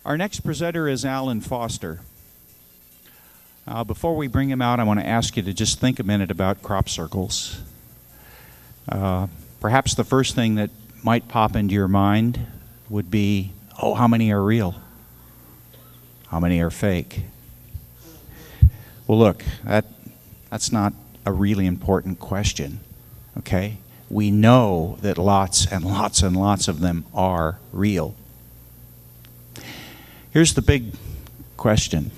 Our next presenter is Alan Foster. Before we bring him out, I want to ask you to just think a minute about crop circles. Perhaps the first thing that might pop into your mind would be, oh, how many are real? How many are fake? Well, look, that's not a really important question, okay? We know that lots and lots and lots of them are real. Here's the big question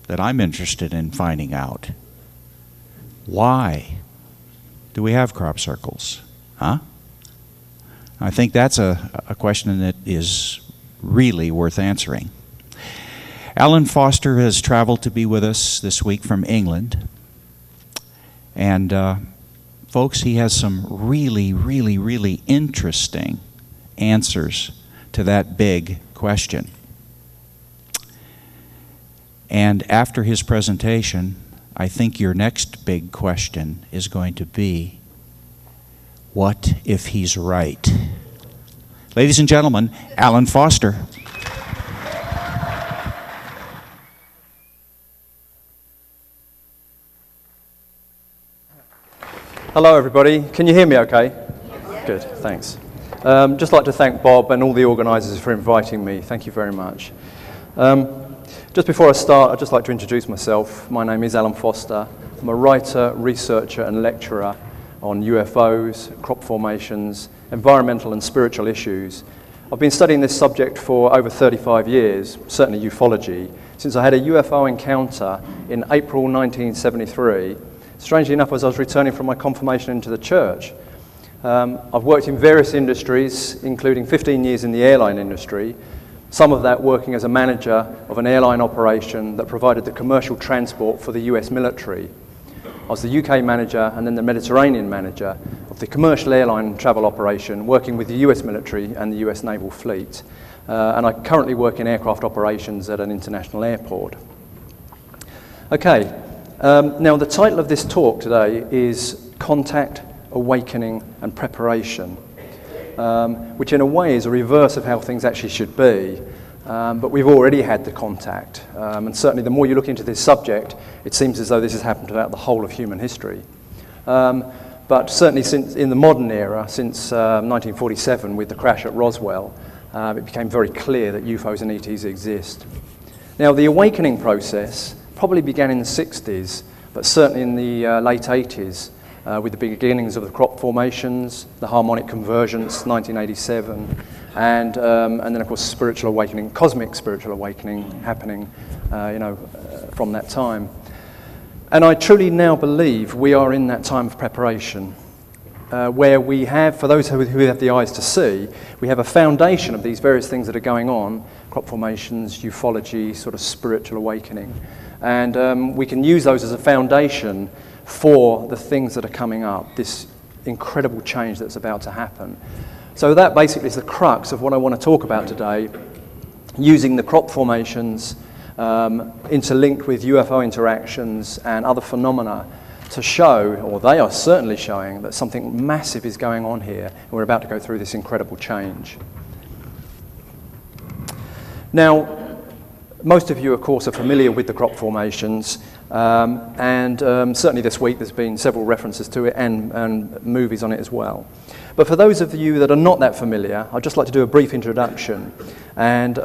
that I'm interested in finding out. Why do we have crop circles? Huh? I think that's a question that is really worth answering. Alan Foster has traveled to be with us this week from England. And folks, he has some really, really, really interesting answers to that big question. And after his presentation, I think your next big question is going to be, what if he's right? Ladies and gentlemen, Alan Foster. Hello everybody, can you hear me okay? Yeah. Good, thanks. Just like to thank Bob and all the organisers for inviting me. Thank you very much. Just before I start, I'd just like to introduce myself. My name is Alan Foster. I'm a writer, researcher and lecturer on UFOs, crop formations, environmental and spiritual issues. I've been studying this subject for over 35 years, certainly ufology, since I had a UFO encounter in April 1973. Strangely enough, as I was returning from my confirmation into the church. I've worked in various industries, including 15 years in the airline industry, some of that working as a manager of an airline operation that provided the commercial transport for the US military. I was the UK manager and then the Mediterranean manager of the commercial airline travel operation, working with the US military and the US Naval Fleet. And I currently work in aircraft operations at an international airport. Okay, now the title of this talk today is Contact, Awakening and Preparation. Which in a way is a reverse of how things actually should be. But we've already had the contact. And certainly the more you look into this subject, it seems as though this has happened throughout the whole of human history. But certainly since in the modern era, since 1947 with the crash at Roswell, it became very clear that UFOs and ETs exist. Now the awakening process probably began in the 60s, but certainly in the late 80s. With the beginnings of the crop formations, the harmonic convergence, 1987, and then of course spiritual awakening, cosmic spiritual awakening happening, from that time. And I truly now believe we are in that time of preparation, where we have, for those who have the eyes to see, we have a foundation of these various things that are going on, crop formations, ufology, sort of spiritual awakening, and we can use those as a foundation for the things that are coming up, this incredible change that's about to happen. So that basically is the crux of what I want to talk about today, using the crop formations interlinked with UFO interactions and other phenomena to show, or they are certainly showing, that something massive is going on here and we're about to go through this incredible change. Now, most of you, of course, are familiar with the crop formations, and certainly this week there's been several references to it and movies on it as well. But for those of you that are not that familiar, I'd just like to do a brief introduction and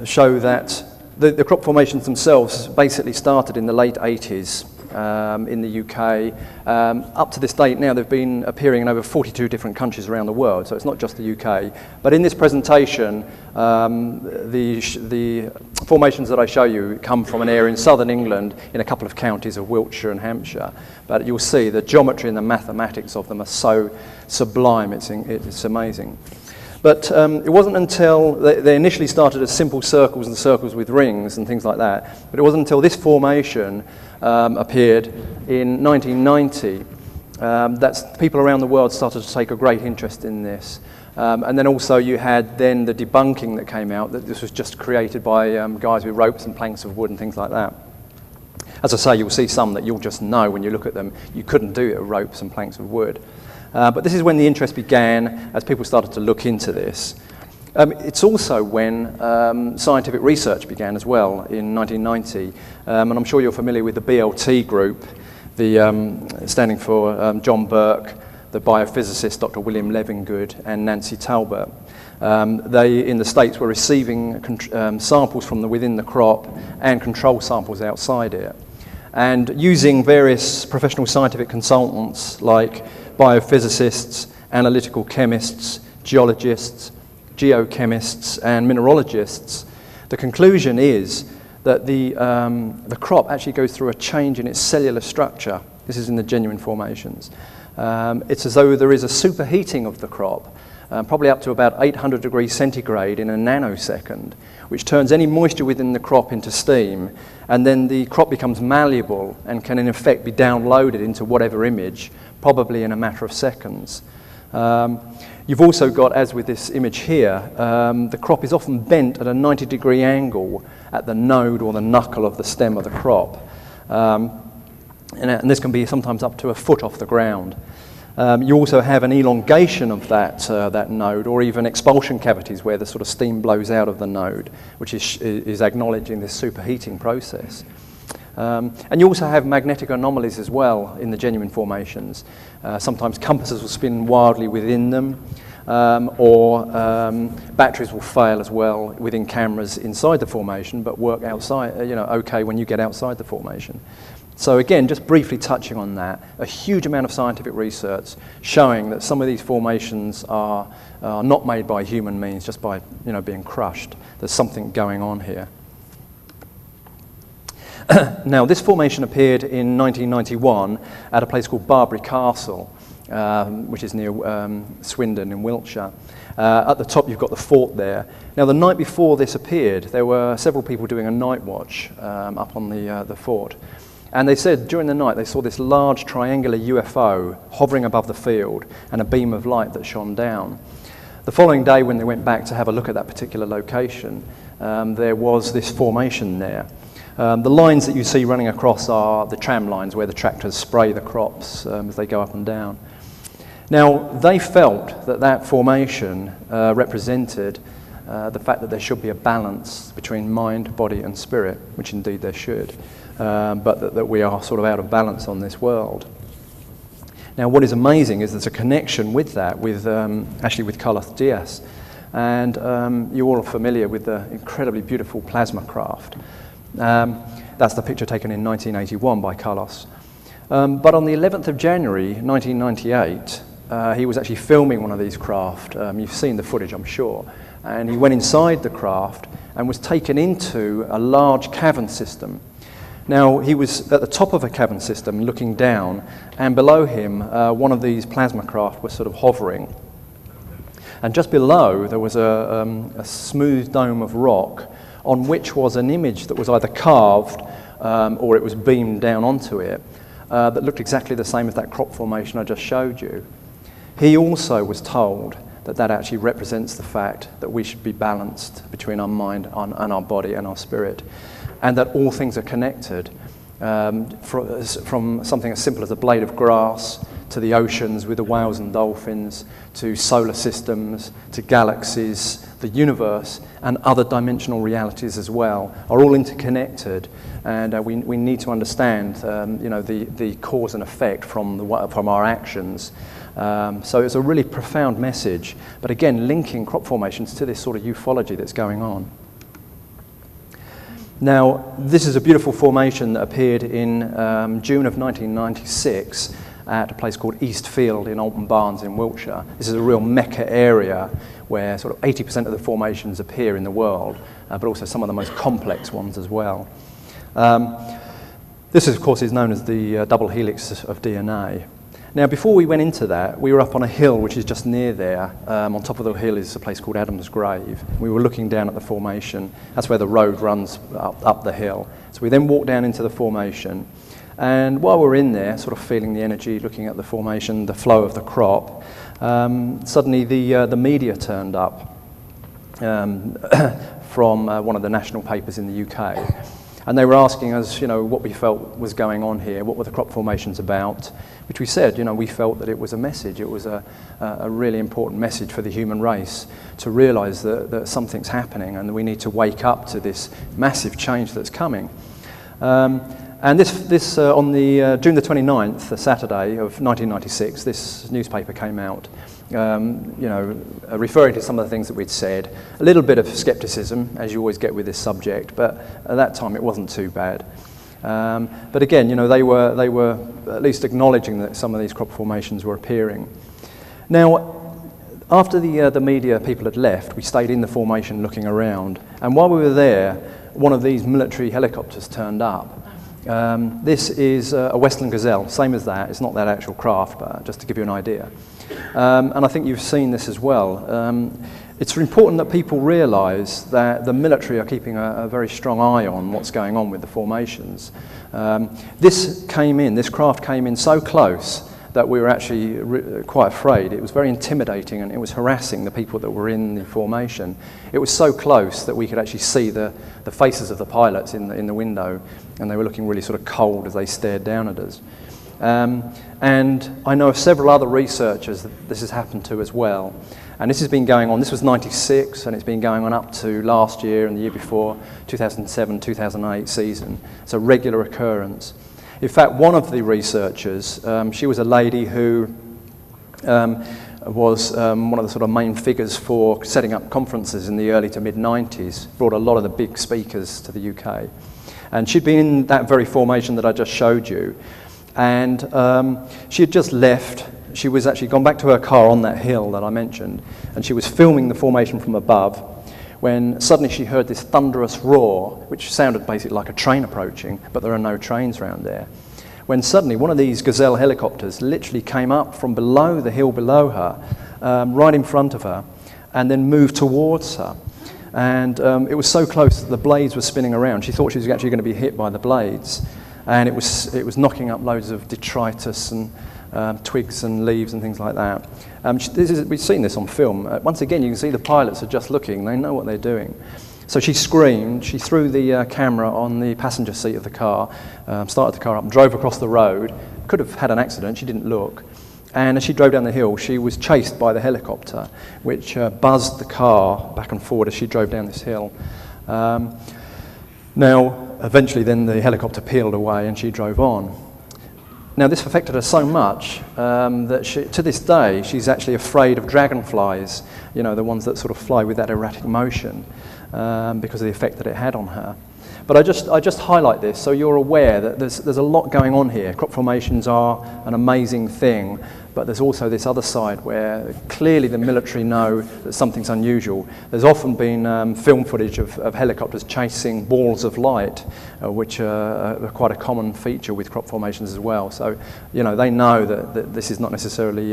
show that the crop formations themselves basically started in the late 80s in the UK. Up to this date now, they've been appearing in over 42 different countries around the world, so it's not just the UK. But in this presentation, the formations that I show you come from an area in southern England in a couple of counties of Wiltshire and Hampshire. But you'll see the geometry and the mathematics of them are so sublime, it's amazing. But it wasn't until they initially started as simple circles and circles with rings and things like that, but it wasn't until this formation appeared in 1990 that people around the world started to take a great interest in this. And then also you had then the debunking that came out that this was just created by guys with ropes and planks of wood and things like that. As I say, you'll see some that you'll just know when you look at them, you couldn't do it with ropes and planks of wood. But this is when the interest began as people started to look into this. It's also when scientific research began as well in 1990, and I'm sure you're familiar with the BLT group, standing for John Burke, the biophysicist Dr. William Levingood, and Nancy Talbot. They, in the States, were receiving samples from within the crop and control samples outside it. And using various professional scientific consultants like biophysicists, analytical chemists, geologists, geochemists, and mineralogists, the conclusion is that the crop actually goes through a change in its cellular structure. This is in the genuine formations. It's as though there is a superheating of the crop, probably up to about 800 degrees centigrade in a nanosecond, which turns any moisture within the crop into steam, and then the crop becomes malleable and can in effect be downloaded into whatever image, probably in a matter of seconds. You've also got, as with this image here, the crop is often bent at a 90-degree angle at the node or the knuckle of the stem of the crop. And this can be sometimes up to a foot off the ground. You also have an elongation of that node, or even expulsion cavities where the sort of steam blows out of the node, which is acknowledging this superheating process. And you also have magnetic anomalies as well in the genuine formations. Sometimes compasses will spin wildly within them, or batteries will fail as well within cameras inside the formation, but work outside, okay when you get outside the formation. So again, just briefly touching on that, a huge amount of scientific research showing that some of these formations are not made by human means, just by being crushed. There's something going on here. Now, this formation appeared in 1991 at a place called Barbary Castle, which is near Swindon in Wiltshire. At the top, you've got the fort there. Now, the night before this appeared, there were several people doing a night watch up on the fort. And they said during the night they saw this large triangular UFO hovering above the field and a beam of light that shone down. The following day, when they went back to have a look at that particular location, there was this formation there. The lines that you see running across are the tram lines where the tractors spray the crops as they go up and down. Now, they felt that formation represented the fact that there should be a balance between mind, body, and spirit, which indeed there should. But that we are sort of out of balance on this world. Now, what is amazing is there's a connection with that, actually with Carlos Diaz. And you all are familiar with the incredibly beautiful plasma craft. That's the picture taken in 1981 by Carlos. But on the 11th of January, 1998, he was actually filming one of these craft. You've seen the footage, I'm sure. And he went inside the craft and was taken into a large cavern system. Now, he was at the top of a cavern system looking down, and below him, one of these plasma craft was sort of hovering. And just below, there was a smooth dome of rock on which was an image that was either carved or it was beamed down onto it that looked exactly the same as that crop formation I just showed you. He also was told that actually represents the fact that we should be balanced between our mind and our body and our spirit, and that all things are connected, from something as simple as a blade of grass to the oceans with the whales and dolphins, to solar systems, to galaxies, the universe, and other dimensional realities as well, are all interconnected, and we need to understand the cause and effect from our actions. So it's a really profound message, but again, linking crop formations to this sort of ufology that's going on. Now, this is a beautiful formation that appeared in June of 1996 at a place called East Field in Alton Barnes in Wiltshire. This is a real mecca area where sort of 80% of the formations appear in the world, but also some of the most complex ones as well. This, of course, is known as the double helix of DNA. Now, before we went into that, we were up on a hill which is just near there. On top of the hill is a place called Adam's Grave. We were looking down at the formation. That's where the road runs up the hill. So we then walked down into the formation. And while we were in there, sort of feeling the energy, looking at the formation, the flow of the crop, suddenly the media turned up from one of the national papers in the UK. And they were asking us, what we felt was going on here, what were the crop formations about, which we said, we felt that it was a message. It was a really important message for the human race to realise that something's happening and that we need to wake up to this massive change that's coming. And this on the June the 29th, the Saturday of 1996, this newspaper came out, referring to some of the things that we'd said. A little bit of scepticism, as you always get with this subject, but at that time it wasn't too bad. But again, they were at least acknowledging that some of these crop formations were appearing. Now, after the media people had left, we stayed in the formation looking around, and while we were there, one of these military helicopters turned up. This is a Westland Gazelle, same as that. It's not that actual craft, but just to give you an idea. And I think you've seen this as well. It's important that people realise that the military are keeping a very strong eye on what's going on with the formations. This craft came in so close that we were actually quite afraid. It was very intimidating and it was harassing the people that were in the formation. It was so close that we could actually see the faces of the pilots in the window, and they were looking really sort of cold as they stared down at us. And I know of several other researchers that this has happened to as well. And this has been going on, this was 96, and it's been going on up to last year and the year before, 2007, 2008 season. It's a regular occurrence. In fact, one of the researchers, she was a lady who was one of the sort of main figures for setting up conferences in the early to mid-90s, brought a lot of the big speakers to the UK. And she'd been in that very formation that I just showed you. And she had just left. She was actually gone back to her car on that hill that I mentioned, and she was filming the formation from above, when suddenly she heard this thunderous roar, which sounded basically like a train approaching, but there are no trains around there. When suddenly one of these Gazelle helicopters literally came up from below the hill below her, right in front of her, and then moved towards her. And it was so close that the blades were spinning around. She thought she was actually going to be hit by the blades. And it was knocking up loads of detritus and twigs and leaves and things like that. We've seen this on film. Once again, you can see the pilots are just looking. They know what they're doing. So she screamed. She threw the camera on the passenger seat of the car, started the car up and drove across the road. Could have had an accident. She didn't look. And as she drove down the hill, she was chased by the helicopter, which buzzed the car back and forward as she drove down this hill. Now, eventually then the helicopter peeled away and she drove on. Now this affected her so much that to this day she's actually afraid of dragonflies, the ones that sort of fly with that erratic motion, because of the effect that it had on her. But I just highlight this so you're aware that there's a lot going on here. Crop formations are an amazing thing, but there's also this other side where clearly the military know that something's unusual. There's often been film footage of helicopters chasing balls of light, which are quite a common feature with crop formations as well. So, they know that this is not necessarily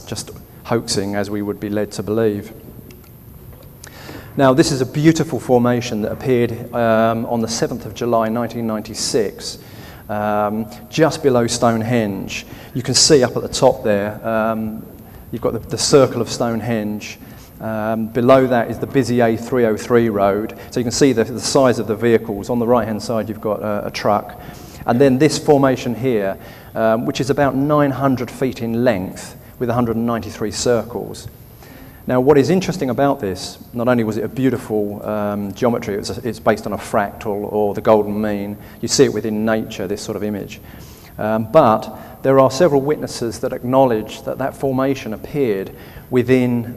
just hoaxing as we would be led to believe. Now, this is a beautiful formation that appeared on the 7th of July 1996, just below Stonehenge. You can see up at the top there, you've got the circle of Stonehenge. Below that is the busy A303 road, so you can see the size of the vehicles. On the right-hand side, you've got a truck. And then this formation here, which is about 900 feet in length, with 193 circles. Now, what is interesting about this, not only was it a beautiful geometry, it's based on a fractal or the golden mean. You see it within nature, this sort of image. But there are several witnesses that acknowledge that formation appeared within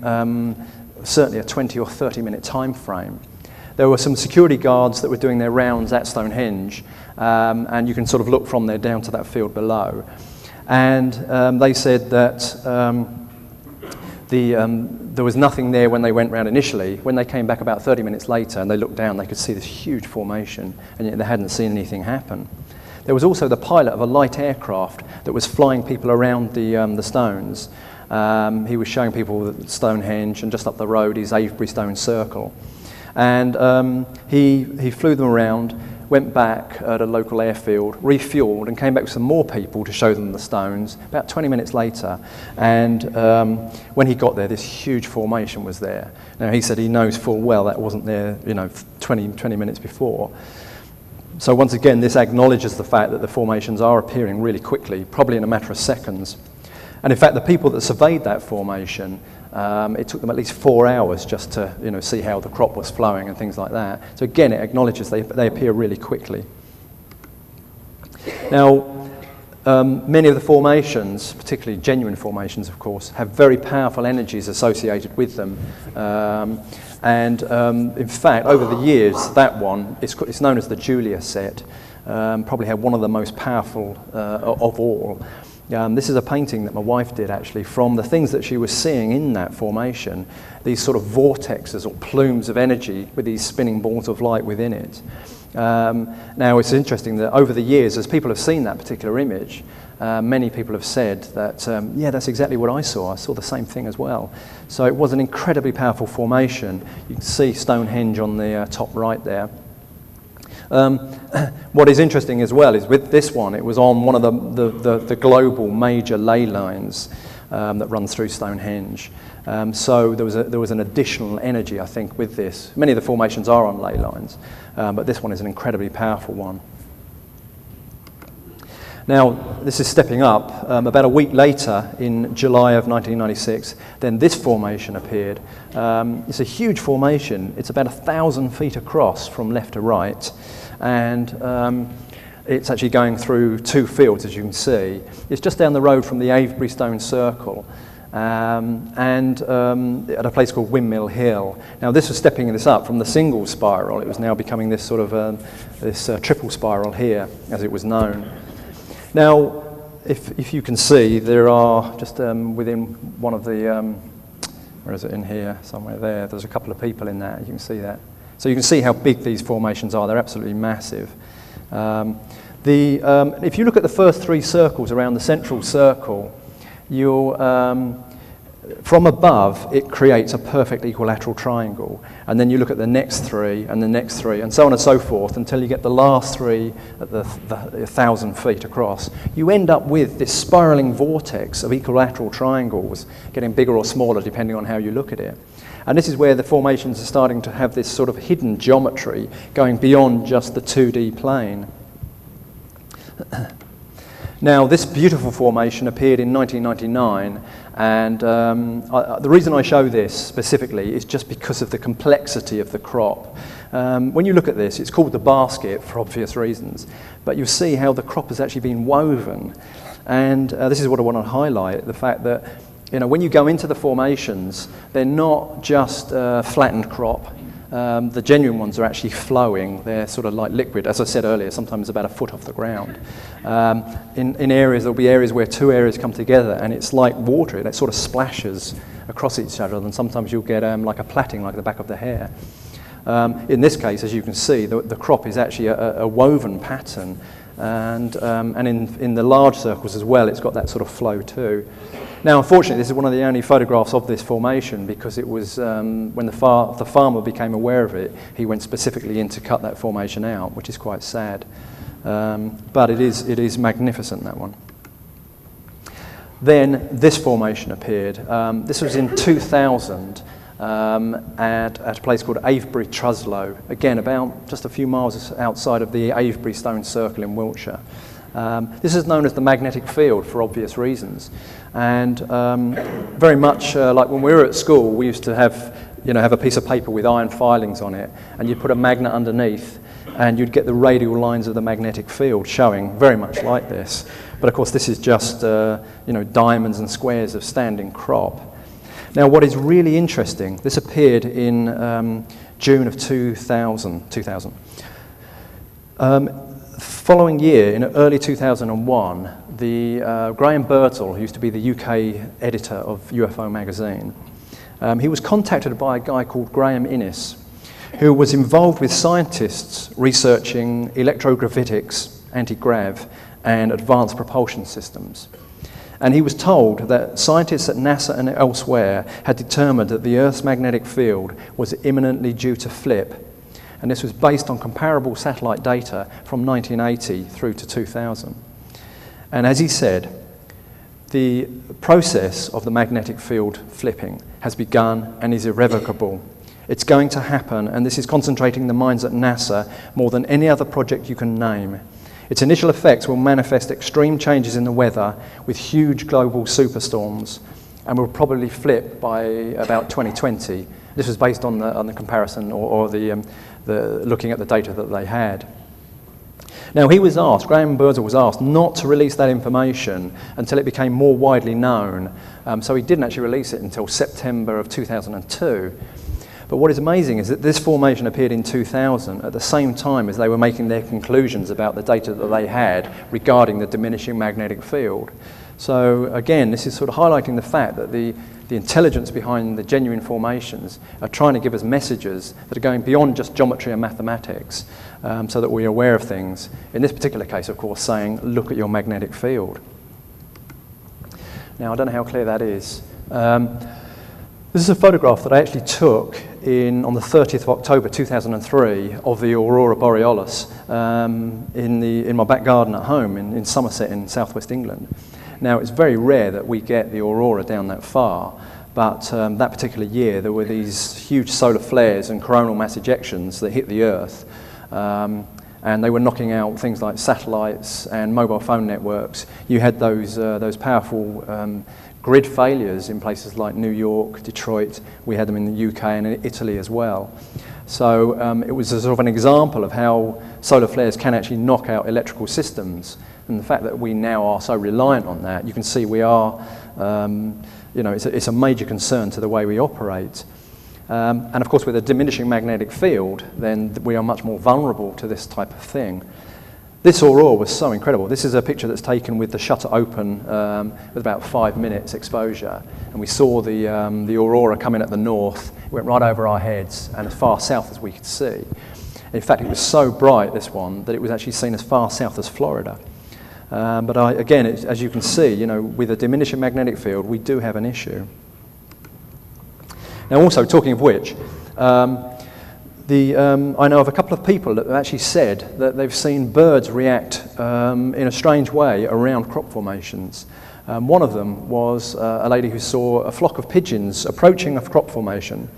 certainly a 20 or 30 minute time frame. There were some security guards that were doing their rounds at Stonehenge, and you can sort of look from there down to that field below. And they said that there was nothing there when they went round initially. When they came back about 30 minutes later and they looked down, they could see this huge formation, and yet they hadn't seen anything happen. There was also the pilot of a light aircraft that was flying people around the stones. He was showing people Stonehenge, and just up the road is Avebury Stone Circle. And he flew them around, went back at a local airfield, refueled, and came back with some more people to show them the stones about 20 minutes later. And when he got there, this huge formation was there. Now, he said he knows full well that wasn't there, 20 minutes before. So once again, this acknowledges the fact that the formations are appearing really quickly, probably in a matter of seconds. And in fact, the people that surveyed that formation, it took them at least 4 hours just to see how the crop was flowing and things like that. So again, it acknowledges they appear really quickly. Now, many of the formations, particularly genuine formations, of course, have very powerful energies associated with them. In fact, over the years, that one, it's known as the Julia set, probably had one of the most powerful of all. This is a painting that my wife did, actually, from the things that she was seeing in that formation, these sort of vortexes or plumes of energy with these spinning balls of light within it. Now, it's interesting that over the years, as people have seen that particular image, many people have said that, yeah, that's exactly what I saw. I saw the same thing as well. So it was an incredibly powerful formation. You can see Stonehenge on the top right there. What is interesting as well is with this one, it was on one of the global major ley lines that runs through Stonehenge. So there was an additional energy, I think, with this. Many of the formations are on ley lines, but this one is an incredibly powerful one. Now, this is stepping up. About a week later, in July of 1996, then this formation appeared. It's a huge formation. It's about 1,000 feet across from left to right, and it's actually going through 2 fields, as you can see. It's just down the road from the Avebury Stone Circle, and at a place called Windmill Hill. Now, this was stepping this up from the single spiral. It was now becoming this sort of this triple spiral here, as it was known. Now, if you can see, there are just within one of the, where is it, in here, somewhere there, there's a couple of people in that, you can see that. So you can see how big these formations are, they're absolutely massive. If you look at the first 3 circles around the central circle, from above, it creates a perfect equilateral triangle. And then you look at the next 3 and the next 3 and so on and so forth until you get the last 3 at the 1,000 feet across. You end up with this spiraling vortex of equilateral triangles, getting bigger or smaller depending on how you look at it. And this is where the formations are starting to have this sort of hidden geometry going beyond just the 2D plane. Now, this beautiful formation appeared in 1999, and the reason I show this specifically is just because of the complexity of the crop. When you look at this, it's called the basket for obvious reasons, but you see how the crop has actually been woven. And this is what I want to highlight, the fact that when you go into the formations, they're not just flattened crop. The genuine ones are actually flowing. They're sort of like liquid, as I said earlier, sometimes about a foot off the ground. In areas, there'll be areas where 2 areas come together and it's like water. It sort of splashes across each other, and sometimes you'll get like a plaiting like the back of the hair. In this case, as you can see, the crop is actually a woven pattern, and in the large circles as well, it's got that sort of flow too. Now, unfortunately, this is one of the only photographs of this formation because it was when the farmer became aware of it, he went specifically in to cut that formation out, which is quite sad. But it is magnificent, that one. Then this formation appeared. This was in 2000 at a place called Avebury Truslow, again about just a few miles outside of the Avebury Stone Circle in Wiltshire. This is known as the magnetic field for obvious reasons, and very much like when we were at school, we used to have a piece of paper with iron filings on it, and you'd put a magnet underneath, and you'd get the radial lines of the magnetic field showing, very much like this. But of course, this is just diamonds and squares of standing crop. Now, what is really interesting, this appeared in June of 2000. Following year, in early 2001, Graham Birtle, who used to be the UK editor of UFO magazine, he was contacted by a guy called Graham Innes, who was involved with scientists researching electrogravitics, anti-grav, and advanced propulsion systems. And he was told that scientists at NASA and elsewhere had determined that the Earth's magnetic field was imminently due to flip. And this was based on comparable satellite data from 1980 through to 2000. And as he said, the process of the magnetic field flipping has begun and is irrevocable. It's going to happen, and this is concentrating the minds at NASA more than any other project you can name. Its initial effects will manifest extreme changes in the weather with huge global superstorms, and will probably flip by about 2020. This was based on the comparison or the looking at the data that they had. Now, Graham Birdsall was asked not to release that information until it became more widely known. So he didn't actually release it until September of 2002. But what is amazing is that this formation appeared in 2000 at the same time as they were making their conclusions about the data that they had regarding the diminishing magnetic field. So again, this is sort of highlighting the fact that the intelligence behind the genuine formations are trying to give us messages that are going beyond just geometry and mathematics, so that we're aware of things. In this particular case, of course, saying, look at your magnetic field. Now, I don't know how clear that is. This is a photograph that I actually took on the 30th of October 2003 of the Aurora Borealis in my back garden at home in Somerset in southwest England. Now, it's very rare that we get the aurora down that far, but that particular year there were these huge solar flares and coronal mass ejections that hit the Earth, and they were knocking out things like satellites and mobile phone networks. You had those powerful grid failures in places like New York, Detroit. We had them in the UK and in Italy as well. So it was a sort of an example of how solar flares can actually knock out electrical systems. And the fact that we now are so reliant on that, you can see we are, it's a major concern to the way we operate. And of course, with a diminishing magnetic field, then we are much more vulnerable to this type of thing. This aurora was so incredible. This is a picture that's taken with the shutter open with about 5 minutes exposure. And we saw the aurora coming at the north. It went right over our heads and as far south as we could see. In fact, it was so bright, this one, that it was actually seen as far south as Florida. But again, as you can see, with a diminishing magnetic field, we do have an issue. Now, also, talking of which, I know of a couple of people that have actually said that they've seen birds react in a strange way around crop formations. One of them was a lady who saw a flock of pigeons approaching a crop formation.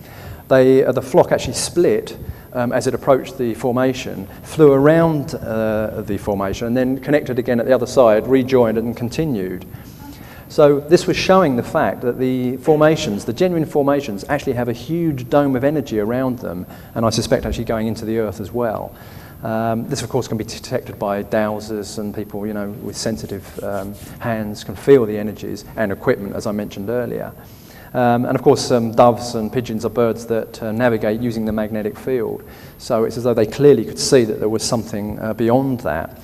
The flock actually split as it approached the formation, flew around the formation, and then connected again at the other side, rejoined and continued. So this was showing the fact that the formations, the genuine formations, actually have a huge dome of energy around them, and I suspect actually going into the Earth as well. This, of course, can be detected by dowsers, and people, with sensitive hands can feel the energies, and equipment, as I mentioned earlier. And of course, doves and pigeons are birds that navigate using the magnetic field. So it's as though they clearly could see that there was something beyond that.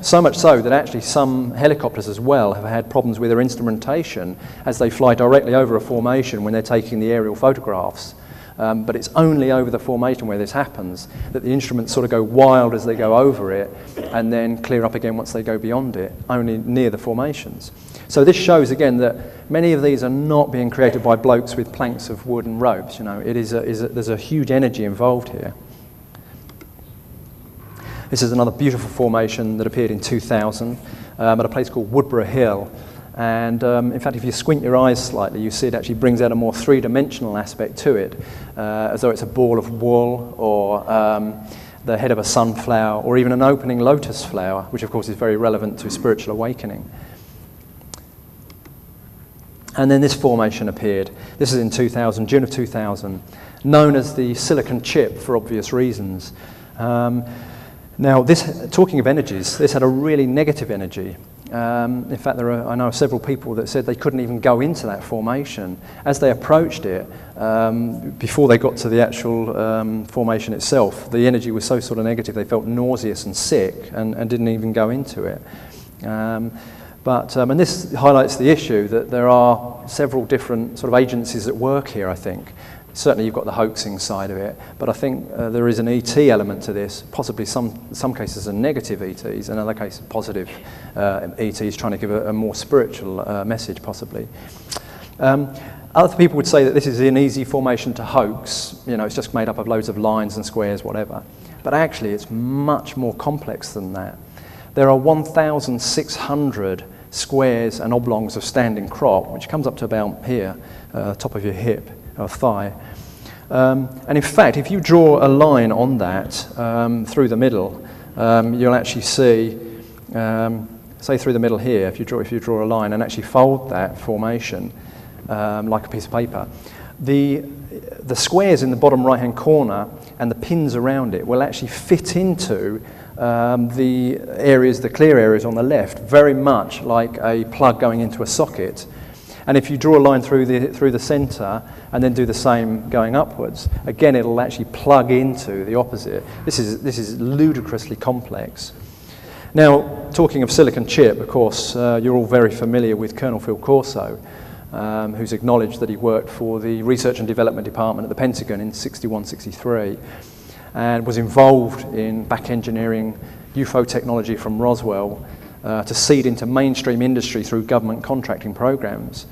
So much so that actually some helicopters as well have had problems with their instrumentation as they fly directly over a formation when they're taking the aerial photographs. But it's only over the formation where this happens that the instruments sort of go wild as they go over it and then clear up again once they go beyond it, only near the formations. So this shows again that many of these are not being created by blokes with planks of wood and ropes. There's a huge energy involved here. This is another beautiful formation that appeared in 2000 at a place called Woodborough Hill. And in fact, if you squint your eyes slightly, you see it actually brings out a more three-dimensional aspect to it, as though it's a ball of wool or the head of a sunflower or even an opening lotus flower, which of course is very relevant to spiritual awakening. And then this formation appeared. This is in 2000, June of 2000, known as the silicon chip for obvious reasons. Now, talking of energies, this had a really negative energy. In fact, I know several people that said they couldn't even go into that formation. As they approached it, before they got to the actual formation itself, the energy was so sort of negative they felt nauseous and sick and didn't even go into it. And this highlights the issue that there are several different sort of agencies at work here, I think. Certainly you've got the hoaxing side of it, but I think there is an ET element to this, possibly some cases are negative ETs, in other cases positive ETs trying to give a more spiritual message, possibly. Other people would say that this is an easy formation to hoax, it's just made up of loads of lines and squares, whatever. But actually it's much more complex than that. There are 1,600 squares and oblongs of standing crop, which comes up to about here, top of your hip or thigh. And in fact, if you draw a line on that through the middle, you'll actually see, say through the middle here, if you draw a line and actually fold that formation like a piece of paper, the squares in the bottom right-hand corner and the pins around it will actually fit into the clear areas on the left, very much like a plug going into a socket. And if you draw a line through the centre and then do the same going upwards, again it'll actually plug into the opposite. This is ludicrously complex. Now, talking of silicon chip, of course, you're all very familiar with Colonel Phil Corso, who's acknowledged that he worked for the Research and Development Department at the Pentagon in 61, 63, and was involved in back engineering UFO technology from Roswell to seed into mainstream industry through government contracting programs.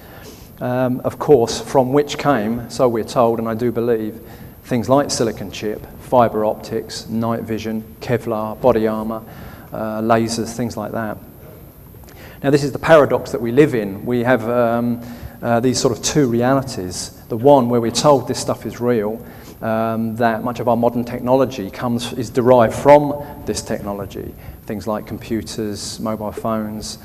Of course, from which came, so we're told, and I do believe, things like silicon chip, fiber optics, night vision, Kevlar, body armor, lasers, things like that. Now, this is the paradox that we live in. We have these sort of two realities. The one where we're told this stuff is real, that much of our modern technology is derived from this technology. Things like computers, mobile phones,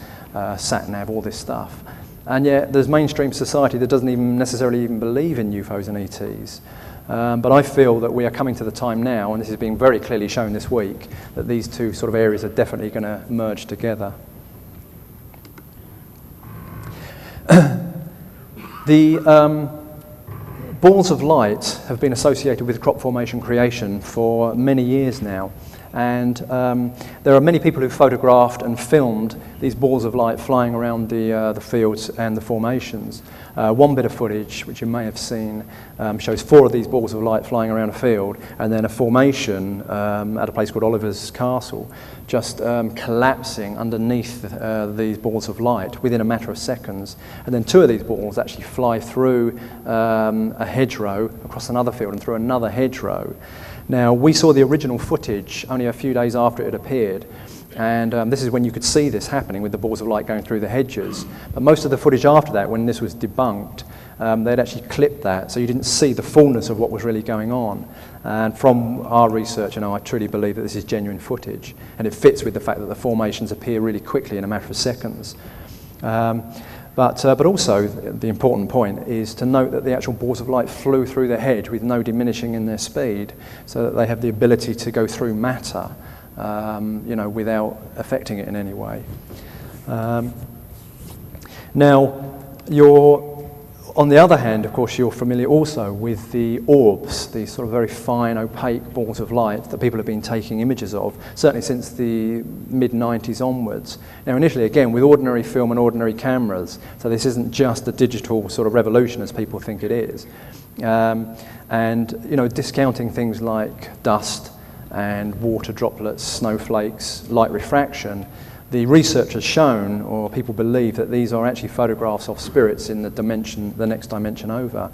sat-nav, all this stuff. And yet there's mainstream society that doesn't even necessarily even believe in UFOs and ETs. But I feel that we are coming to the time now, and this is being very clearly shown this week, that these two sort of areas are definitely going to merge together. The balls of light have been associated with crop formation creation for many years now. And there are many people who've photographed and filmed these balls of light flying around the fields and the formations. One bit of footage, which you may have seen, shows 4 of these balls of light flying around a field, and then a formation at a place called Oliver's Castle, just collapsing underneath these balls of light within a matter of seconds. And then 2 of these balls actually fly through a hedgerow, across another field, and through another hedgerow. Now, we saw the original footage only a few days after it appeared, and this is when you could see this happening with the balls of light going through the hedges. But most of the footage after that, when this was debunked, they'd actually clipped that, so you didn't see the fullness of what was really going on. And from our research, I truly believe that this is genuine footage, and it fits with the fact that the formations appear really quickly in a matter of seconds. But also, the important point is to note that the actual balls of light flew through the hedge with no diminishing in their speed, so that they have the ability to go through matter, without affecting it in any way. On the other hand, of course, you're familiar also with the Orbs, these sort of very fine, opaque balls of light that people have been taking images of, certainly since the mid-90s onwards. Now, initially, again, with ordinary film and ordinary cameras, so this isn't just a digital sort of revolution as people think it is. Discounting things like dust and water droplets, snowflakes, light refraction, the research has shown, or people believe, that these are actually photographs of spirits in the next dimension over.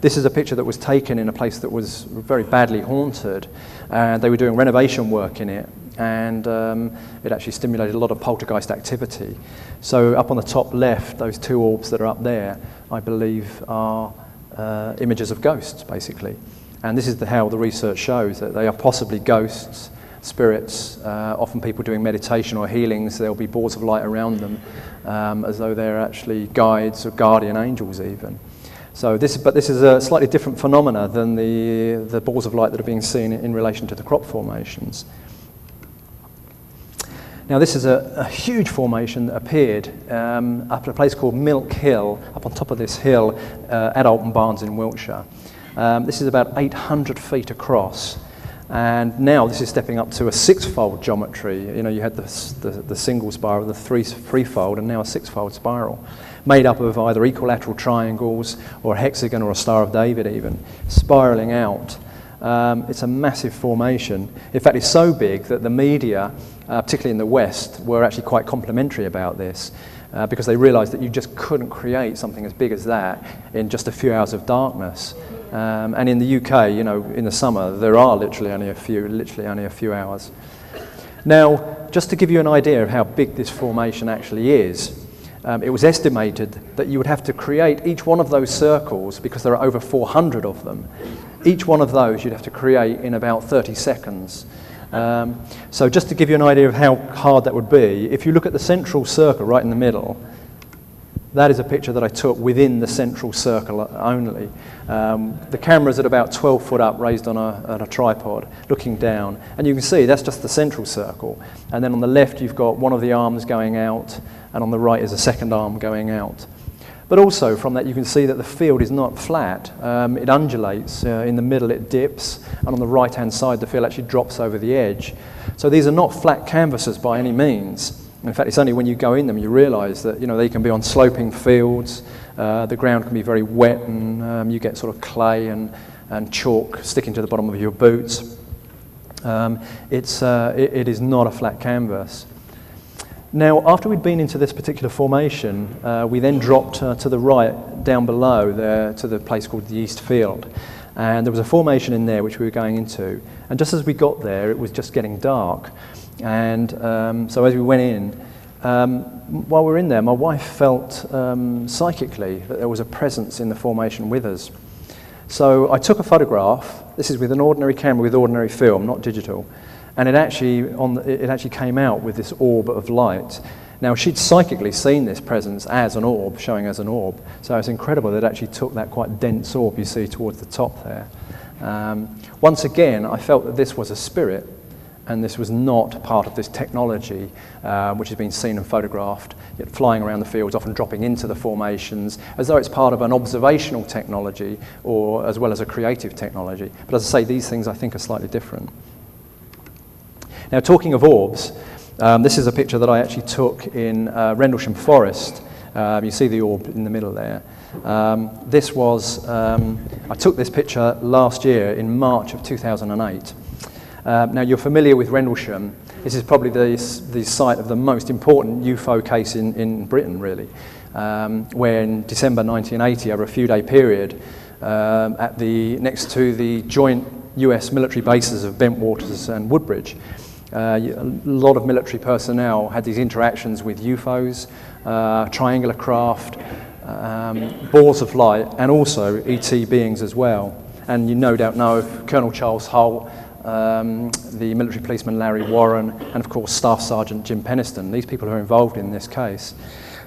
This is a picture that was taken in a place that was very badly haunted. They were doing renovation work in it, and it actually stimulated a lot of poltergeist activity. So up on the top left, those 2 orbs that are up there, I believe, are images of ghosts, basically. And this is how the research shows that they are possibly ghosts, spirits, often people doing meditation or healings. There'll be balls of light around them, as though they're actually guides or guardian angels even. So this is a slightly different phenomena than the balls of light that are being seen in relation to the crop formations. Now, this is a huge formation that appeared up at a place called Milk Hill, up on top of this hill at Alton Barnes in Wiltshire. This is about 800 feet across. And now this is stepping up to a 6-fold geometry. You had the single spiral, the threefold, and now a 6-fold spiral, made up of either equilateral triangles or a hexagon or a Star of David even, spiraling out. It's a massive formation. In fact, it's so big that the media, particularly in the West, were actually quite complimentary about this, because they realised that you just couldn't create something as big as that in just a few hours of darkness. And in the UK, in the summer, there are literally only a few hours. Now, just to give you an idea of how big this formation actually is, it was estimated that you would have to create each one of those circles, because there are over 400 of them. Each one of those you'd have to create in about 30 seconds. So just to give you an idea of how hard that would be, if you look at the central circle right in the middle, that is a picture that I took within the central circle only. The camera's at about 12 foot up, raised on a tripod, looking down. And you can see that's just the central circle. And then on the left, you've got one of the arms going out, and on the right is a second arm going out. But also from that, you can see that the field is not flat. It undulates. In the middle, it dips. And on the right-hand side, the field actually drops over the edge. So these are not flat canvases by any means. In fact, it's only when you go in them you realise that they can be on sloping fields. The ground can be very wet, and you get sort of clay and chalk sticking to the bottom of your boots. It is not a flat canvas. Now, after we'd been into this particular formation, we then dropped to the right, down below, there to the place called the East Field. And there was a formation in there which we were going into. And just as we got there, it was just getting dark. And so as we went in, while we were in there, my wife felt psychically that there was a presence in the formation with us. So I took a photograph. This is with an ordinary camera with ordinary film, not digital. And it actually came out with this orb of light. Now, she'd psychically seen this presence as an orb, showing as an orb. So it's incredible that it actually took that quite dense orb you see towards the top there. Once again, I felt that this was a spirit, and this was not part of this technology which has been seen and photographed, yet flying around the fields, often dropping into the formations, as though it's part of an observational technology, or as well as a creative technology. But as I say, these things I think are slightly different. Now, talking of orbs, this is a picture that I actually took in Rendlesham Forest. You see the orb in the middle there. I took this picture last year in March of 2008. Now, you're familiar with Rendlesham. This is probably the site of the most important UFO case in Britain, really, where in December 1980, over a few-day period, next to the joint US military bases of Bentwaters and Woodbridge, a lot of military personnel had these interactions with UFOs, triangular craft, balls of light, and also ET beings as well. And you no doubt know of Colonel Charles Hull, the military policeman Larry Warren, and of course Staff Sergeant Jim Penniston, these people who are involved in this case.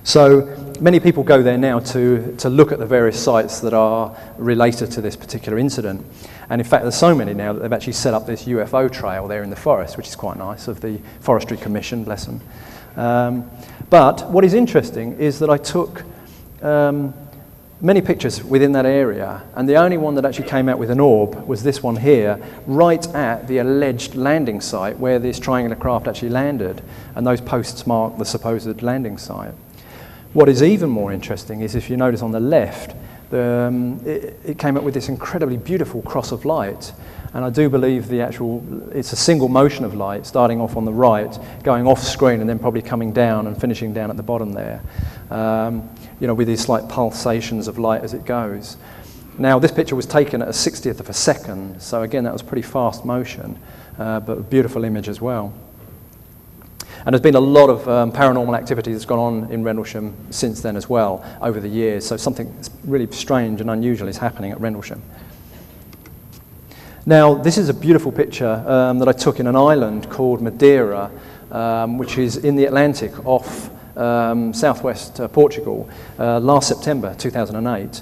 So many people go there now to look at the various sites that are related to this particular incident. And in fact, there's so many now that they've actually set up this UFO trail there in the forest, which is quite nice, of the Forestry Commission, bless them. But what is interesting is that I took many pictures within that area, and the only one that actually came out with an orb was this one here, right at the alleged landing site where this triangular craft actually landed, and those posts mark the supposed landing site. What is even more interesting is if you notice on the left, it came up with this incredibly beautiful cross of light, and I do believe it's a single motion of light starting off on the right, going off screen and then probably coming down and finishing down at the bottom there, with these slight pulsations of light as it goes. Now, this picture was taken at a 60th of a second, so again that was pretty fast motion, but a beautiful image as well. And there's been a lot of paranormal activity that's gone on in Rendlesham since then as well, over the years. So something really strange and unusual is happening at Rendlesham. Now, this is a beautiful picture that I took in an island called Madeira, which is in the Atlantic off southwest Portugal, last September 2008.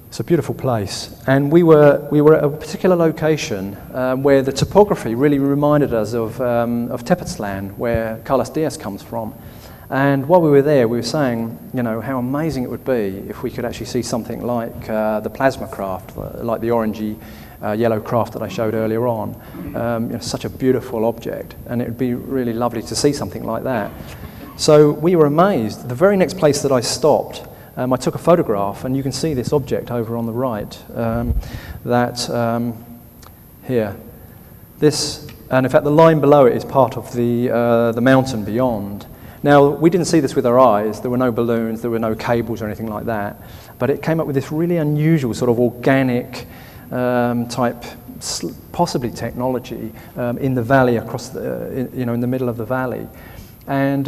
It's a beautiful place, and we were at a particular location where the topography really reminded us of Tepoztlan, where Carlos Diaz comes from. And while we were there, we were saying, how amazing it would be if we could actually see something like the plasma craft, like the orangey yellow craft that I showed earlier on. Such a beautiful object, and it would be really lovely to see something like that. So we were amazed. The very next place that I stopped, I took a photograph, and you can see this object over on the right. Here, this, and in fact, the line below it is part of the mountain beyond. Now, we didn't see this with our eyes. There were no balloons, there were no cables or anything like that. But it came up with this really unusual sort of organic type, possibly technology, in the valley across in the middle of the valley. And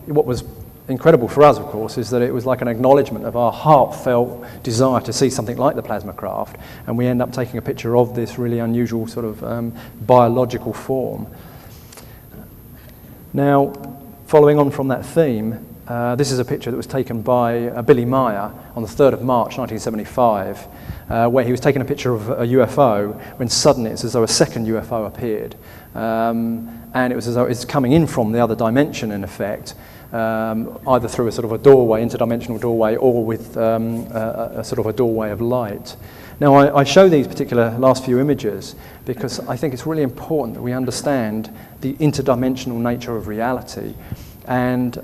what was incredible for us, of course, is that it was like an acknowledgement of our heartfelt desire to see something like the plasma craft, and we end up taking a picture of this really unusual sort of biological form. Now, following on from that theme, this is a picture that was taken by Billy Meyer on the 3rd of March 1975, where he was taking a picture of a UFO when suddenly it's as though a second UFO appeared. And it was as though it's coming in from the other dimension, in effect, either through a sort of a doorway, interdimensional doorway, or with a sort of a doorway of light. Now, I show these particular last few images because I think it's really important that we understand the interdimensional nature of reality. And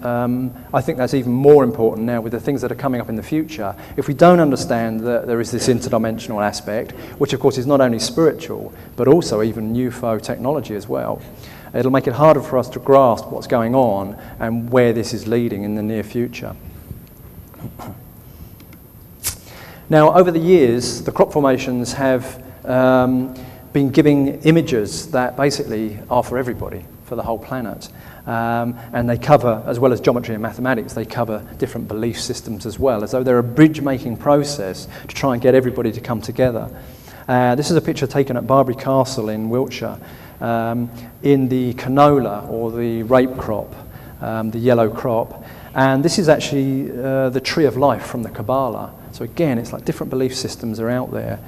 I think that's even more important now with the things that are coming up in the future. If we don't understand that there is this interdimensional aspect, which of course is not only spiritual, but also even UFO technology as well, it'll make it harder for us to grasp what's going on and where this is leading in the near future. Now, over the years, the crop formations have been giving images that basically are for everybody, for the whole planet. And they cover, as well as geometry and mathematics, they cover different belief systems as well, as though they're a bridge-making process to try and get everybody to come together. This is a picture taken at Barbary Castle in Wiltshire, in the canola, or the rape crop, the yellow crop. And this is actually the tree of life from the Kabbalah. So again, it's like different belief systems are out there.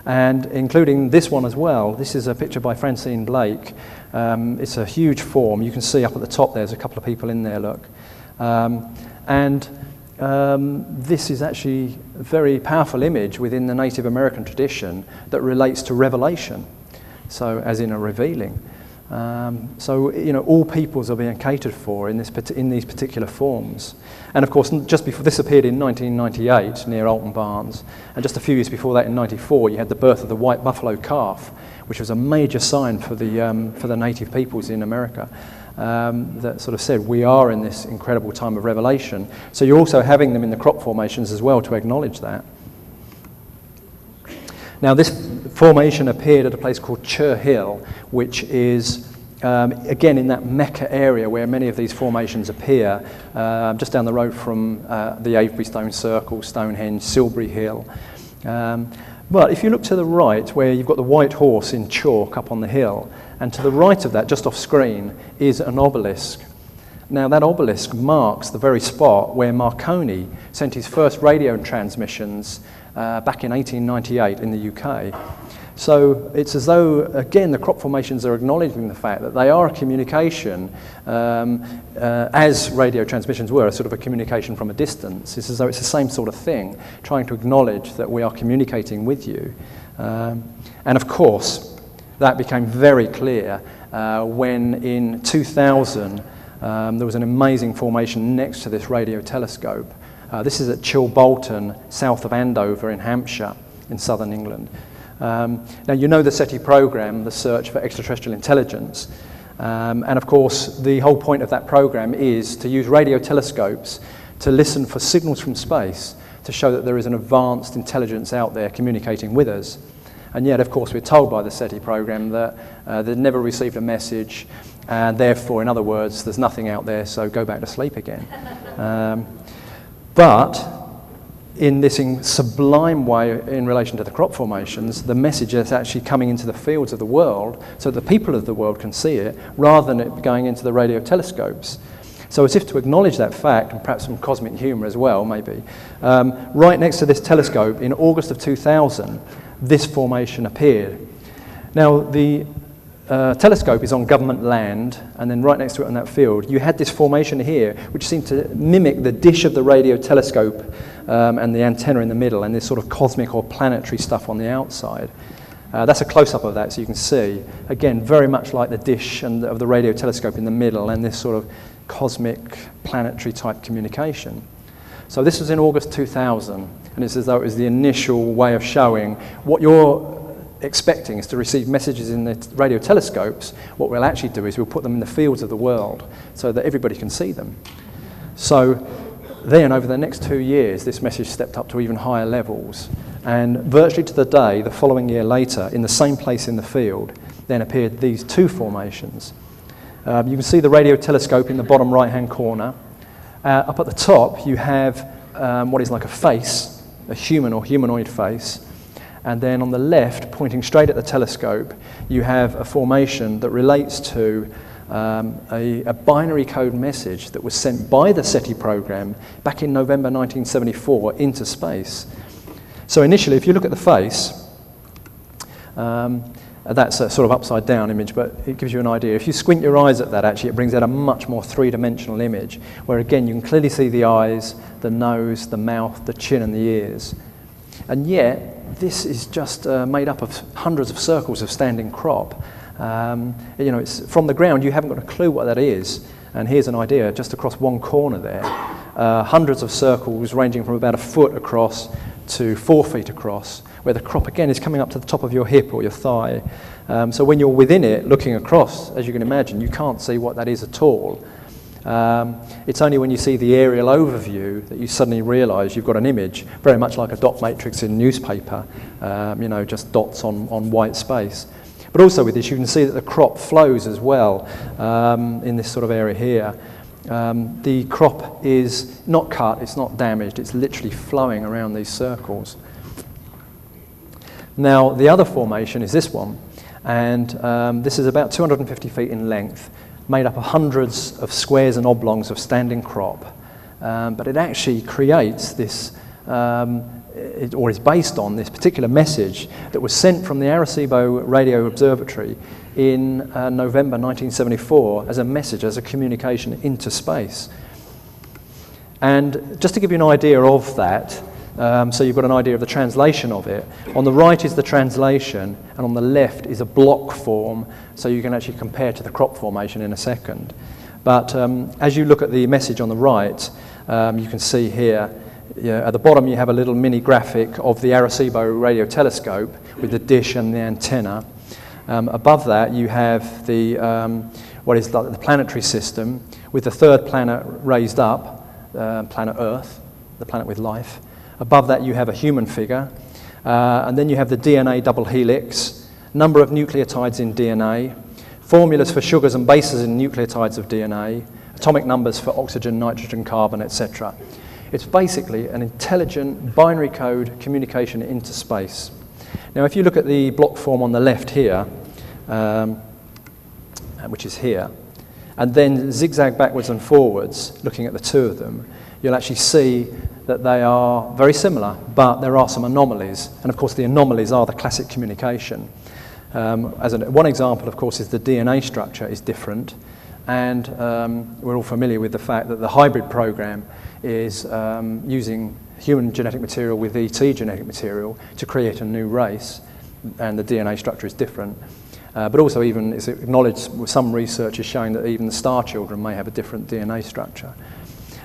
And including this one as well. This is a picture by Francine Blake. It's a huge form. You can see up at the top there's a couple of people in there, look. This is actually a very powerful image within the Native American tradition that relates to revelation, so as in a revealing. So, you know, all peoples are being catered for in these particular forms. And of course, just before this appeared in 1998 near Alton Barnes, and just a few years before that in 94, you had the birth of the white buffalo calf, which was a major sign for the native peoples in America. That sort of said, we are in this incredible time of revelation. So you're also having them in the crop formations as well to acknowledge that. Now, this formation appeared at a place called Chur Hill, which is, again, in that Mecca area where many of these formations appear, just down the road from the Avebury Stone Circle, Stonehenge, Silbury Hill. But if you look to the right, where you've got the white horse in chalk up on the hill, and to the right of that, just off screen, is an obelisk. Now, that obelisk marks the very spot where Marconi sent his first radio transmissions back in 1898 in the UK. So it's as though, again, the crop formations are acknowledging the fact that they are a communication, as radio transmissions were, a sort of a communication from a distance. It's as though it's the same sort of thing, trying to acknowledge that we are communicating with you. And of course, that became very clear when in 2000, there was an amazing formation next to this radio telescope. This is at Chilbolton, south of Andover in Hampshire, in southern England. Now, you know the SETI program, the search for extraterrestrial intelligence. And of course, the whole point of that program is to use radio telescopes to listen for signals from space to show that there is an advanced intelligence out there communicating with us. And yet, of course, we're told by the SETI program that they've never received a message, and therefore, in other words, there's nothing out there, so go back to sleep again. But in this sublime way in relation to the crop formations, the message is actually coming into the fields of the world so that the people of the world can see it, rather than it going into the radio telescopes. So as if to acknowledge that fact, and perhaps some cosmic humour as well, maybe, right next to this telescope in August of 2000, this formation appeared. Now, the telescope is on government land, and then right next to it on that field, you had this formation here, which seemed to mimic the dish of the radio telescope and the antenna in the middle, and this sort of cosmic or planetary stuff on the outside. That's a close-up of that, so you can see, again, very much like the dish of the radio telescope in the middle, and this sort of cosmic planetary type communication. So this was in August 2000, and it's as though it was the initial way of showing what you're expecting is to receive messages in the radio telescopes. What we'll actually do is we'll put them in the fields of the world so that everybody can see them. So then, over the next 2 years, this message stepped up to even higher levels. And virtually to the day, the following year later, in the same place in the field, then appeared these two formations. You can see the radio telescope in the bottom right-hand corner. Up at the top, you have what is like a face, a human or humanoid face. And then on the left, pointing straight at the telescope, you have a formation that relates to a binary code message that was sent by the SETI program back in November 1974 into space. So initially, if you look at the face, that's a sort of upside down image, but it gives you an idea. If you squint your eyes at that, actually, it brings out a much more three-dimensional image, where again, you can clearly see the eyes, the nose, the mouth, the chin, and the ears. And yet, this is just made up of hundreds of circles of standing crop. It's from the ground, you haven't got a clue what that is. And here's an idea, just across one corner there, hundreds of circles ranging from about a foot across to 4 feet across, where the crop again is coming up to the top of your hip or your thigh. So when you're within it, looking across, as you can imagine, you can't see what that is at all. It's only when you see the aerial overview that you suddenly realise you've got an image, very much like a dot matrix in newspaper, just dots on white space. But also with this, you can see that the crop flows as well in this sort of area here. The crop is not cut, it's not damaged, it's literally flowing around these circles. Now, the other formation is this one, and this is about 250 feet in length, made up of hundreds of squares and oblongs of standing crop. But it actually creates this, or is based on this particular message that was sent from the Arecibo Radio Observatory in November 1974 as a message, as a communication into space. And just to give you an idea of that, so you've got an idea of the translation of it. On the right is the translation, and on the left is a block form, so you can actually compare to the crop formation in a second. But as you look at the message on the right, you can see here, at the bottom you have a little mini graphic of the Arecibo radio telescope with the dish and the antenna. Above that you have the what is like the planetary system with the third planet raised up, planet Earth, the planet with life. Above that you have a human figure, and then you have the DNA double helix, number of nucleotides in DNA, formulas for sugars and bases in nucleotides of DNA, atomic numbers for oxygen, nitrogen, carbon, etc. It's basically an intelligent binary code communication into space. Now if you look at the block form on the left here, which is here, and then zigzag backwards and forwards, looking at the two of them, you'll actually see that they are very similar, but there are some anomalies. And of course the anomalies are the classic communication. One example, of course, is the DNA structure is different. And we're all familiar with the fact that the hybrid program is using human genetic material with ET genetic material to create a new race. And the DNA structure is different. But also even it's acknowledged with some research is showing that even the star children may have a different DNA structure.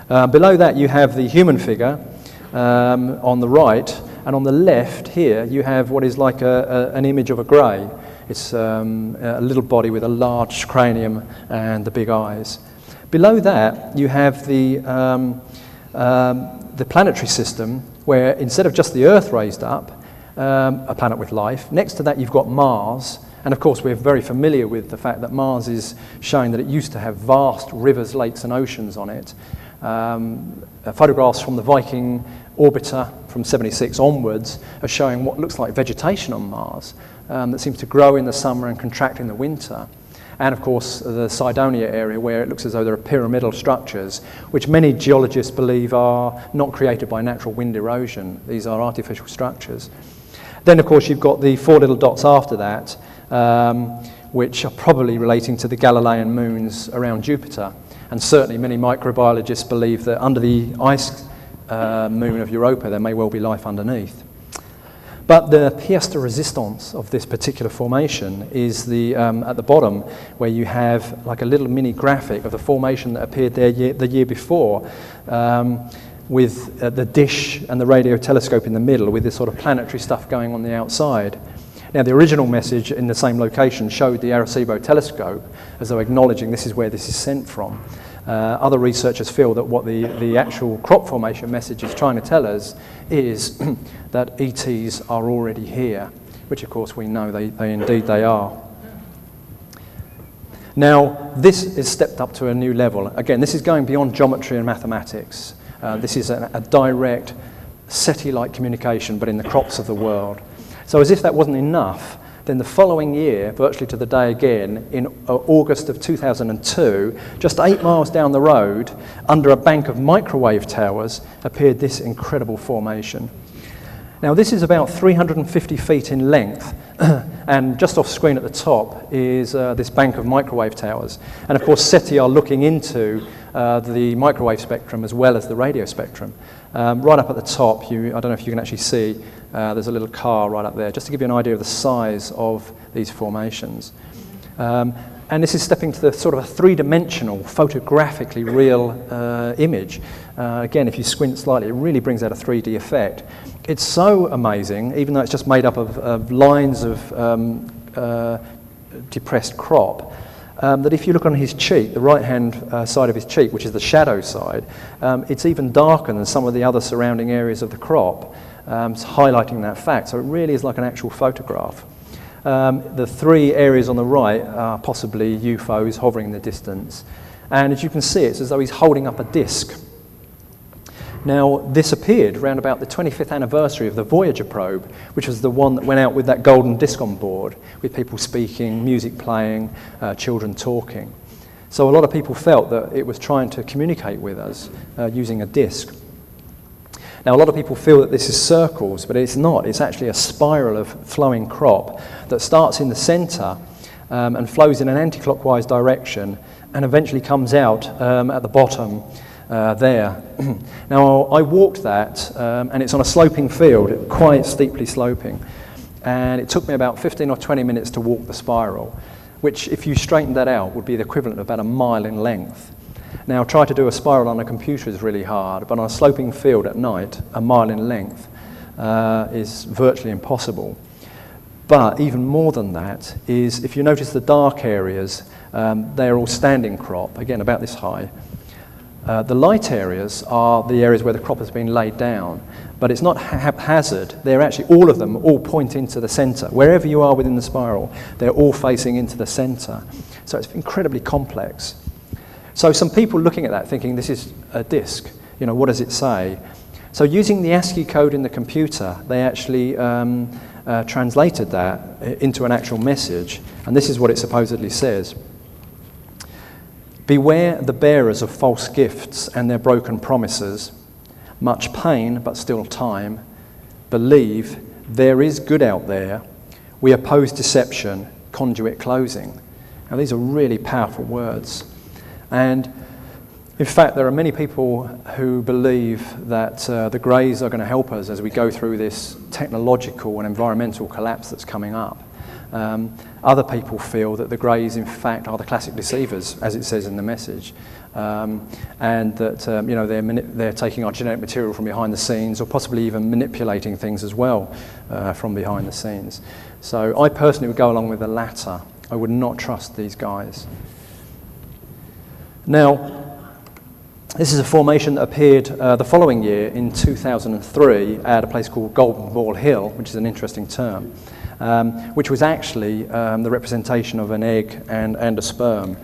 Below that you have the human figure on the right, and on the left here you have what is like an image of a grey. It's a little body with a large cranium and the big eyes. Below that you have the planetary system, where instead of just the Earth raised up, a planet with life, next to that you've got Mars. And of course we're very familiar with the fact that Mars is showing that it used to have vast rivers, lakes and oceans on it. Photographs from the Viking orbiter from 76 onwards are showing what looks like vegetation on Mars that seems to grow in the summer and contract in the winter. And of course the Cydonia area, where it looks as though there are pyramidal structures, which many geologists believe are not created by natural wind erosion. These are artificial structures. Then of course you've got the four little dots after that, which are probably relating to the Galilean moons around Jupiter. And certainly many microbiologists believe that under the ice moon of Europa there may well be life underneath. But the pièce de résistance of this particular formation is at the bottom, where you have like a little mini graphic of the formation that appeared there the year before, with the dish and the radio telescope in the middle, with this sort of planetary stuff going on the outside. Now the original message in the same location showed the Arecibo telescope as though acknowledging this is where this is sent from. Other researchers feel that what the actual crop formation message is trying to tell us is that ETs are already here, which of course we know they indeed are. Now, this is stepped up to a new level. Again, this is going beyond geometry and mathematics. This is a direct SETI-like communication, but in the crops of the world. So as if that wasn't enough, then the following year, virtually to the day again, in August of 2002, just 8 miles down the road, under a bank of microwave towers, appeared this incredible formation. Now, this is about 350 feet in length, and just off screen at the top is this bank of microwave towers. And of course, SETI are looking into the microwave spectrum as well as the radio spectrum. Right up at the top, I don't know if you can actually see, there's a little car right up there, just to give you an idea of the size of these formations. And this is stepping to the sort of a three-dimensional, photographically real image. Again, if you squint slightly, it really brings out a 3D effect. It's so amazing, even though it's just made up of lines of depressed crop, that if you look on his cheek, the right-hand side of his cheek, which is the shadow side, it's even darker than some of the other surrounding areas of the crop, highlighting that fact. So it really is like an actual photograph. The three areas on the right are possibly UFOs hovering in the distance. And as you can see, it's as though he's holding up a disc. Now, this appeared around about the 25th anniversary of the Voyager probe, which was the one that went out with that golden disc on board, with people speaking, music playing, children talking. So a lot of people felt that it was trying to communicate with us using a disc. Now, a lot of people feel that this is circles, but it's not. It's actually a spiral of flowing crop that starts in the center and flows in an anti-clockwise direction and eventually comes out at the bottom there. Now, I walked that, and it's on a sloping field, quite steeply sloping. And it took me about 15 or 20 minutes to walk the spiral, which, if you straightened that out, would be the equivalent of about a mile in length. Now, try to do a spiral on a computer is really hard, but on a sloping field at night, a mile in length is virtually impossible. But even more than that is, if you notice the dark areas, they're all standing crop, again about this high. The light areas are the areas where the crop has been laid down, but it's not haphazard. They're actually, all of them, all point into the center. Wherever you are within the spiral, they're all facing into the center. So it's incredibly complex. So some people looking at that thinking, this is a disk, what does it say? So using the ASCII code in the computer, they actually translated that into an actual message, and this is what it supposedly says. Beware the bearers of false gifts and their broken promises. Much pain, but still time. Believe there is good out there. We oppose deception, conduit closing. Now these are really powerful words. And in fact, there are many people who believe that the Greys are going to help us as we go through this technological and environmental collapse that's coming up. Other people feel that the Greys, in fact, are the classic deceivers, as it says in the message, and that they're taking our genetic material from behind the scenes, or possibly even manipulating things as well from behind the scenes. So I personally would go along with the latter. I would not trust these guys. Now, this is a formation that appeared the following year in 2003 at a place called Golden Ball Hill, which is an interesting term, which was actually the representation of an egg and a sperm.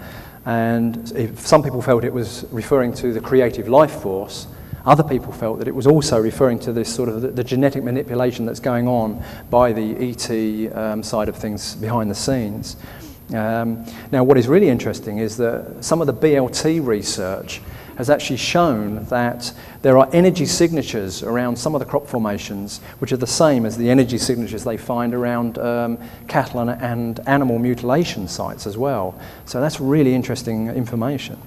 And some people felt it was referring to the creative life force. Other people felt that it was also referring to this sort of the genetic manipulation that's going on by the ET side of things behind the scenes. Now, what is really interesting is that some of the BLT research has actually shown that there are energy signatures around some of the crop formations which are the same as the energy signatures they find around cattle and animal mutilation sites as well. So that's really interesting information.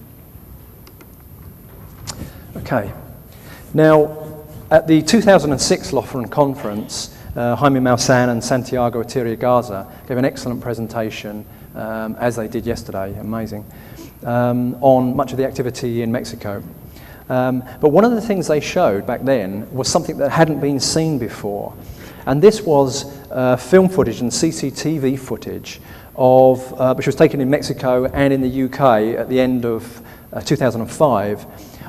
Okay. Now, at the 2006 Laughlin conference, Jaime Maussan and Santiago Tirria-Garza gave an excellent presentation, as they did yesterday, amazing, on much of the activity in Mexico. But one of the things they showed back then was something that hadn't been seen before. And this was film footage and CCTV footage of, which was taken in Mexico and in the UK at the end of 2005,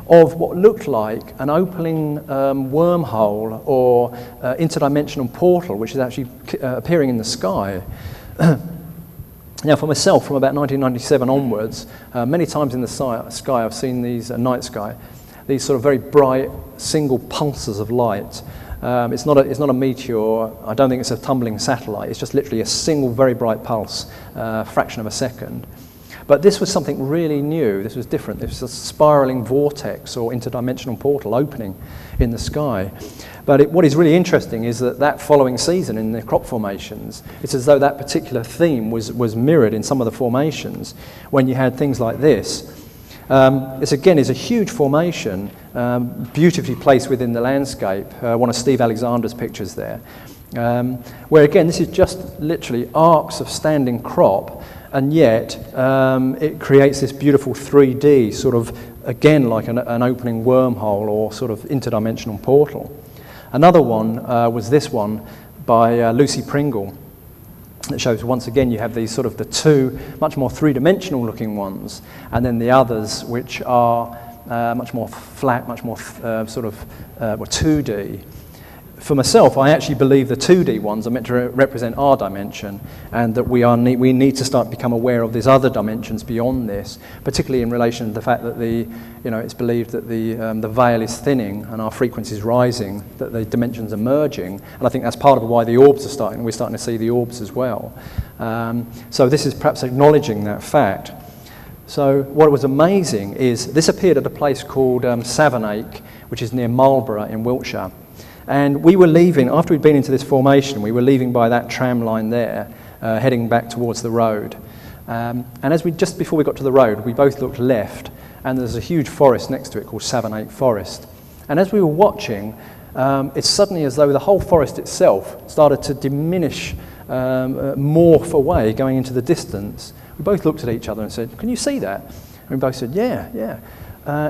of what looked like an opening wormhole or interdimensional portal, which is actually appearing in the sky. Now, for myself, from about 1997 onwards, many times in the sky I've seen these, night sky, these sort of very bright single pulses of light. It's not a meteor. I don't think it's a tumbling satellite. It's just literally a single very bright pulse, fraction of a second. But this was something really new. This was different. This was a spiraling vortex or interdimensional portal opening in the sky. But what is really interesting is that following season in the crop formations, it's as though that particular theme was mirrored in some of the formations when you had things like this. This again is a huge formation, beautifully placed within the landscape, one of Steve Alexander's pictures there, where again this is just literally arcs of standing crop, and yet it creates this beautiful 3D sort of, again, like an opening wormhole or sort of interdimensional portal. Another one was this one by Lucy Pringle. That shows once again you have these sort of the two much more three-dimensional looking ones, and then the others which are much more flat, much more sort of 2D. For myself, I actually believe the 2D ones are meant to represent our dimension, and that we need to start become aware of these other dimensions beyond this, particularly in relation to the fact that it's believed that the veil is thinning and our frequency is rising, that the dimensions are merging, and I think that's part of why the orbs are starting. We're starting to see the orbs as well. So this is perhaps acknowledging that fact. So what was amazing is this appeared at a place called Savernake, which is near Marlborough in Wiltshire. And we were leaving, after we'd been into this formation, we were leaving by that tram line there, heading back towards the road. And just before we got to the road, we both looked left, and there's a huge forest next to it called Savernake Forest. And as we were watching, it's suddenly as though the whole forest itself started to diminish, morph away, going into the distance. We both looked at each other and said, "Can you see that?" And we both said, "Yeah."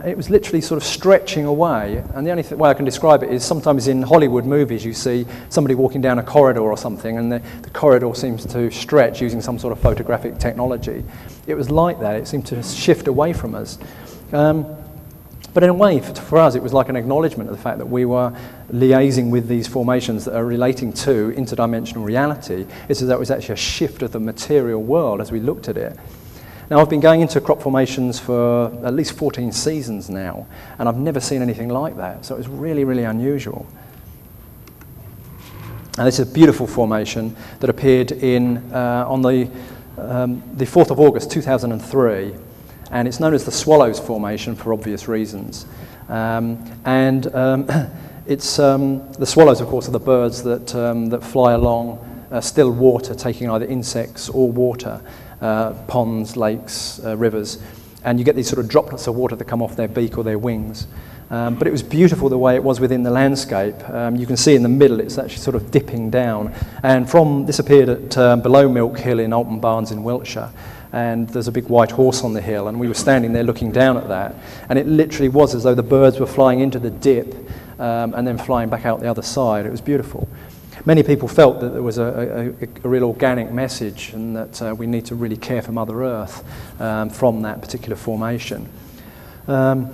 It was literally sort of stretching away, and the only way I can describe it is sometimes in Hollywood movies you see somebody walking down a corridor or something, and the corridor seems to stretch using some sort of photographic technology. It was like that. It seemed to shift away from us. But in a way, for us, it was like an acknowledgement of the fact that we were liaising with these formations that are relating to interdimensional reality. It's as though it was actually a shift of the material world as we looked at it. Now, I've been going into crop formations for at least 14 seasons now, and I've never seen anything like that, so it was really, really unusual. And this is a beautiful formation that appeared on the 4th of August 2003, and it's known as the Swallows Formation for obvious reasons. It's the swallows, of course, are the birds that fly along still water, taking either insects or water. Ponds, lakes, rivers, and you get these sort of droplets of water that come off their beak or their wings. But it was beautiful the way it was within the landscape. You can see in the middle it's actually sort of dipping down. And this appeared at below Milk Hill in Alton Barnes in Wiltshire. And there's a big white horse on the hill, and we were standing there looking down at that. And it literally was as though the birds were flying into the dip and then flying back out the other side. It was beautiful. Many people felt that there was a real organic message, and that we need to really care for Mother Earth from that particular formation. Now,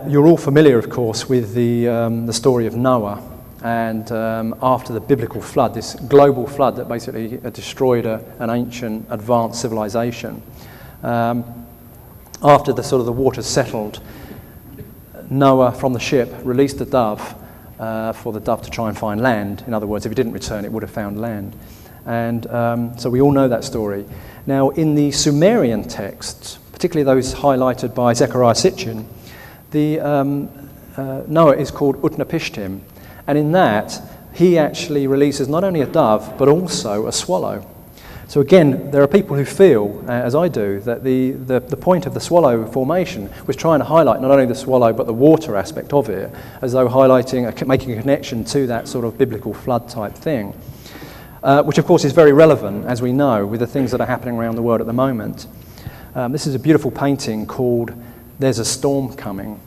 you're all familiar, of course, with the story of Noah, and after the biblical flood, this global flood that basically destroyed an ancient, advanced civilization. After the waters settled, Noah from the ship released a dove. For the dove to try and find land. In other words, if it didn't return, it would have found land. And so we all know that story. Now, in the Sumerian texts, particularly those highlighted by Zecharia Sitchin, Noah is called Utnapishtim. And in that, he actually releases not only a dove, but also a swallow. So again, there are people who feel, as I do, that the point of the swallow formation was trying to highlight not only the swallow but the water aspect of it, as though making a connection to that sort of biblical flood type thing, which of course is very relevant, as we know, with the things that are happening around the world at the moment. This is a beautiful painting called "There's a Storm Coming,"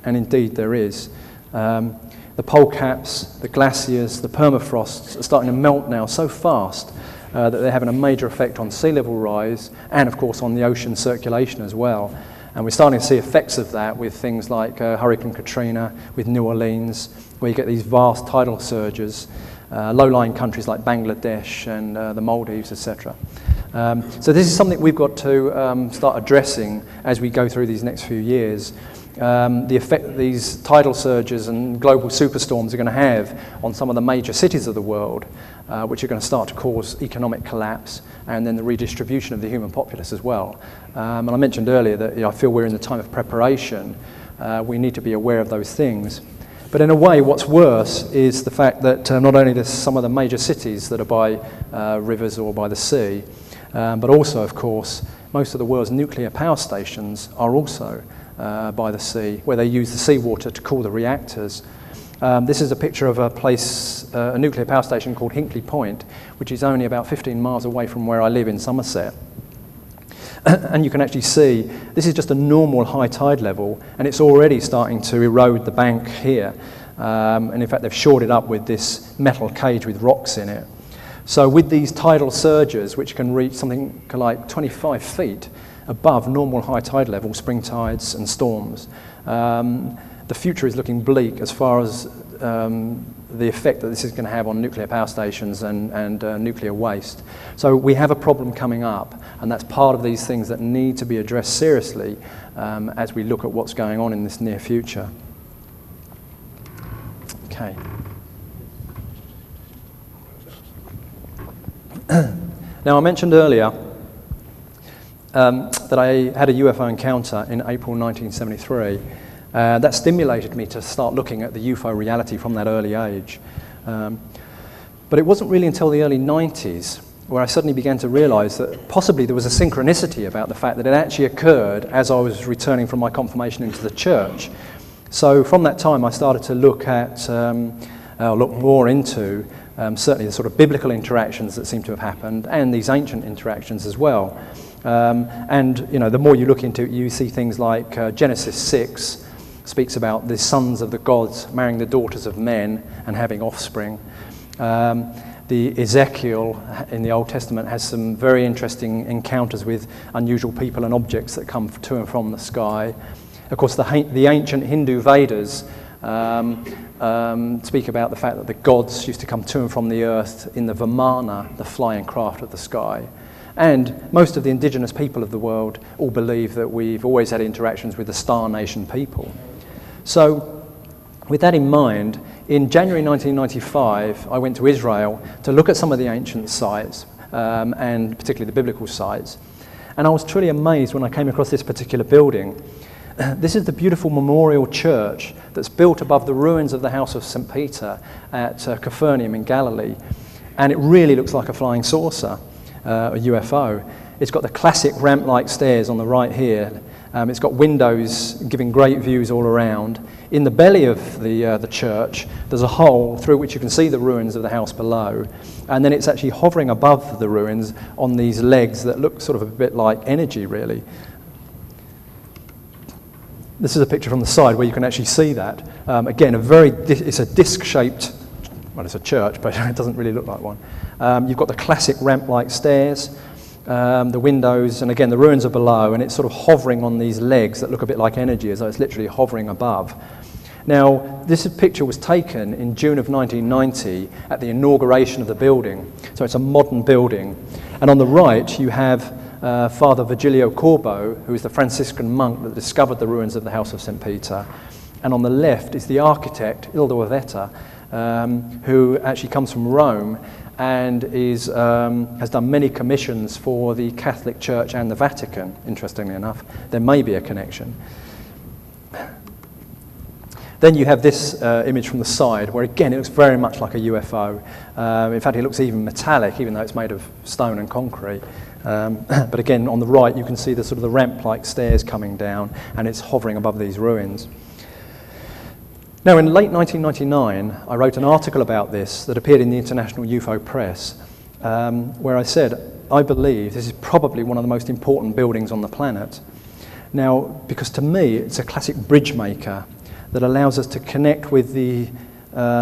and indeed there is. The pole caps, the glaciers, the permafrosts are starting to melt now so fast that they're having a major effect on sea level rise and, of course, on the ocean circulation as well. And we're starting to see effects of that with things like Hurricane Katrina, with New Orleans, where you get these vast tidal surges. low-lying countries like Bangladesh and the Maldives, etc. So this is something we've got to start addressing as we go through these next few years. The effect that these tidal surges and global superstorms are going to have on some of the major cities of the world, which are going to start to cause economic collapse and then the redistribution of the human populace as well. And I mentioned earlier that I feel we're in the time of preparation. We need to be aware of those things. But in a way, what's worse is the fact that not only there's some of the major cities that are by rivers or by the sea, but also, of course, most of the world's nuclear power stations are also by the sea, where they use the seawater to cool the reactors. This is a picture of a place, a nuclear power station called Hinkley Point, which is only about 15 miles away from where I live in Somerset. And you can actually see, this is just a normal high tide level, and it's already starting to erode the bank here. And in fact, they've shored it up with this metal cage with rocks in it. So with these tidal surges, which can reach something like 25 feet above normal high tide level, spring tides and storms, the future is looking bleak as far as the effect that this is going to have on nuclear power stations and nuclear waste. So we have a problem coming up, and that's part of these things that need to be addressed seriously as we look at what's going on in this near future. Okay. Now, I mentioned earlier that I had a UFO encounter in April 1973. That stimulated me to start looking at the UFO reality from that early age. But it wasn't really until the early 90s where I suddenly began to realize that possibly there was a synchronicity about the fact that it actually occurred as I was returning from my confirmation into the church. So from that time, I started to look more into certainly the sort of biblical interactions that seem to have happened, and these ancient interactions as well. And you know, the more you look into it, you see things like Genesis 6 speaks about the sons of the gods marrying the daughters of men and having offspring. The Ezekiel in the Old Testament has some very interesting encounters with unusual people and objects that come to and from the sky. Of course, the ancient Hindu Vedas speak about the fact that the gods used to come to and from the earth in the Vimana, the flying craft of the sky. And most of the indigenous people of the world all believe that we've always had interactions with the Star Nation people. So, with that in mind, in January 1995, I went to Israel to look at some of the ancient sites, and particularly the biblical sites. And I was truly amazed when I came across this particular building. This is the beautiful memorial church that's built above the ruins of the house of St. Peter at Capernaum in Galilee. And it really looks like a flying saucer, a UFO. It's got the classic ramp-like stairs on the right here. It's got windows giving great views all around. In the belly of the church, there's a hole through which you can see the ruins of the house below. And then it's actually hovering above the ruins on these legs that look sort of a bit like energy, really. This is a picture from the side where you can actually see that. Again, it's a disc-shaped, well, it's a church, but it doesn't really look like one. You've got the classic ramp-like stairs, the windows, and again, the ruins are below, and it's sort of hovering on these legs that look a bit like energy, as though it's literally hovering above. Now, this picture was taken in June of 1990 at the inauguration of the building. So it's a modern building. And on the right, you have Father Virgilio Corbo, who is the Franciscan monk that discovered the ruins of the House of St. Peter. And on the left is the architect, Ildo Aveta, who actually comes from Rome and has done many commissions for the Catholic Church and the Vatican, interestingly enough. There may be a connection. Then you have this image from the side, where again it looks very much like a UFO. In fact, it looks even metallic, even though it's made of stone and concrete. But again, on the right, you can see the sort of the ramp-like stairs coming down, and it's hovering above these ruins. Now, in late 1999, I wrote an article about this that appeared in the International UFO Press, where I said, I believe this is probably one of the most important buildings on the planet. Now, because to me, it's a classic bridge maker that allows us to connect with the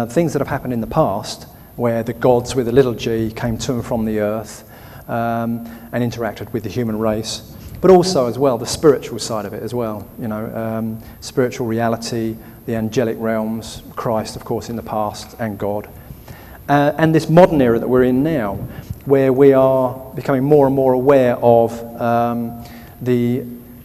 things that have happened in the past, where the gods with a little g came to and from the earth and interacted with the human race, but also as well the spiritual side of it as well, you know, spiritual reality, the angelic realms, Christ, of course, in the past, and God. and this modern era that we're in now, where we are becoming more and more aware of the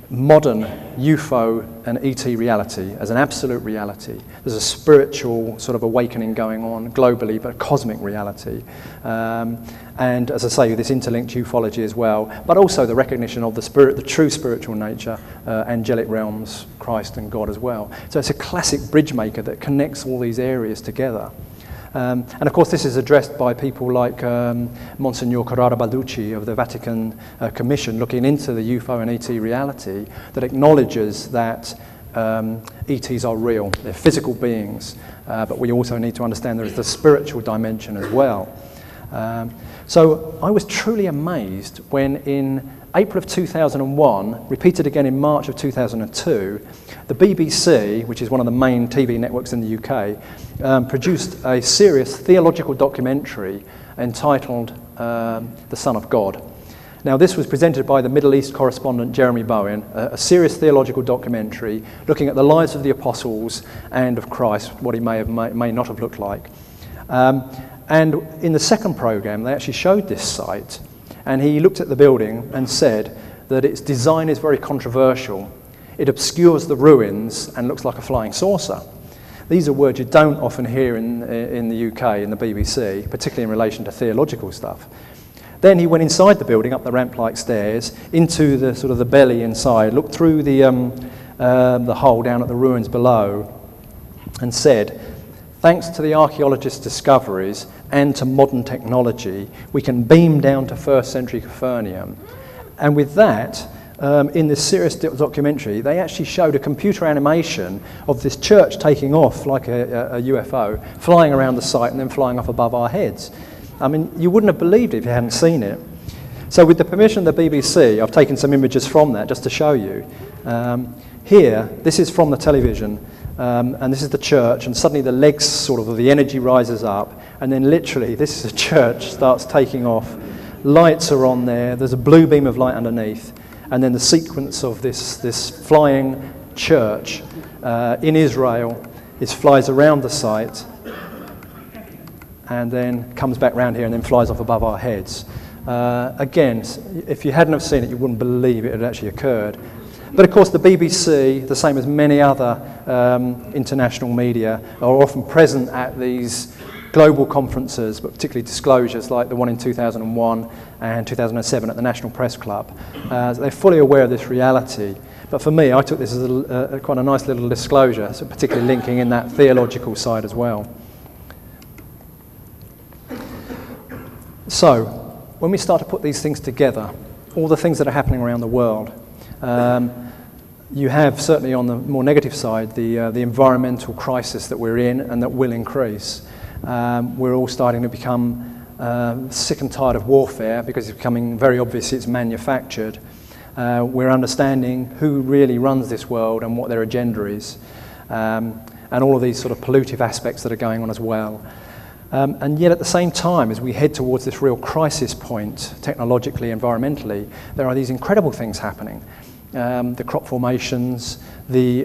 modern UFO and ET reality as an absolute reality. There's a spiritual sort of awakening going on globally, but a cosmic reality. And as I say, this interlinked ufology as well, but also the recognition of the spirit, the true spiritual nature, angelic realms, Christ and God as well. So it's a classic bridge maker that connects all these areas together. And of course this is addressed by people like Monsignor Corrado Balducci of the Vatican Commission, looking into the UFO and ET reality, that acknowledges that ETs are real, they're physical beings, but we also need to understand there is the spiritual dimension as well. So I was truly amazed when in April of 2001, repeated again in March of 2002, the BBC, which is one of the main TV networks in the UK, produced a serious theological documentary entitled The Son of God. Now this was presented by the Middle East correspondent Jeremy Bowen, a serious theological documentary looking at the lives of the apostles and of Christ, what he may not have looked like. And in the second programme they actually showed this site, and he looked at the building and said that its design is very controversial. It obscures the ruins and looks like a flying saucer. These are words you don't often hear in the UK, in the BBC, particularly in relation to theological stuff. Then he went inside the building, up the ramp-like stairs, into the sort of the belly inside, looked through the hole down at the ruins below, and said, thanks to the archaeologists' discoveries and to modern technology, we can beam down to 1st century Capernaum. And with that, in this serious documentary, they actually showed a computer animation of this church taking off like a UFO, flying around the site and then flying off above our heads. I mean, you wouldn't have believed it if you hadn't seen it. So with the permission of the BBC, I've taken some images from that just to show you. Here, this is from the television, and this is the church, and suddenly the legs sort of, the energy rises up, and then literally, this is a church, starts taking off. Lights are on there, there's a blue beam of light underneath, and then the sequence of this flying church in Israel flies around the site, and then comes back round here and then flies off above our heads. Again, if you hadn't have seen it, you wouldn't believe it had actually occurred. But of course the BBC, the same as many other international media, are often present at these global conferences, but particularly disclosures like the one in 2001 and 2007 at the National Press Club. They're fully aware of this reality. But for me, I took this as quite a nice little disclosure, so particularly linking in that theological side as well. So, when we start to put these things together, all the things that are happening around the world, you have certainly on the more negative side the environmental crisis that we're in and that will increase. We're all starting to become sick and tired of warfare because it's becoming very obvious it's manufactured. We're understanding who really runs this world and what their agenda is, and all of these sort of pollutive aspects that are going on as well. And yet at the same time, as we head towards this real crisis point, technologically, environmentally, there are these incredible things happening. The crop formations, the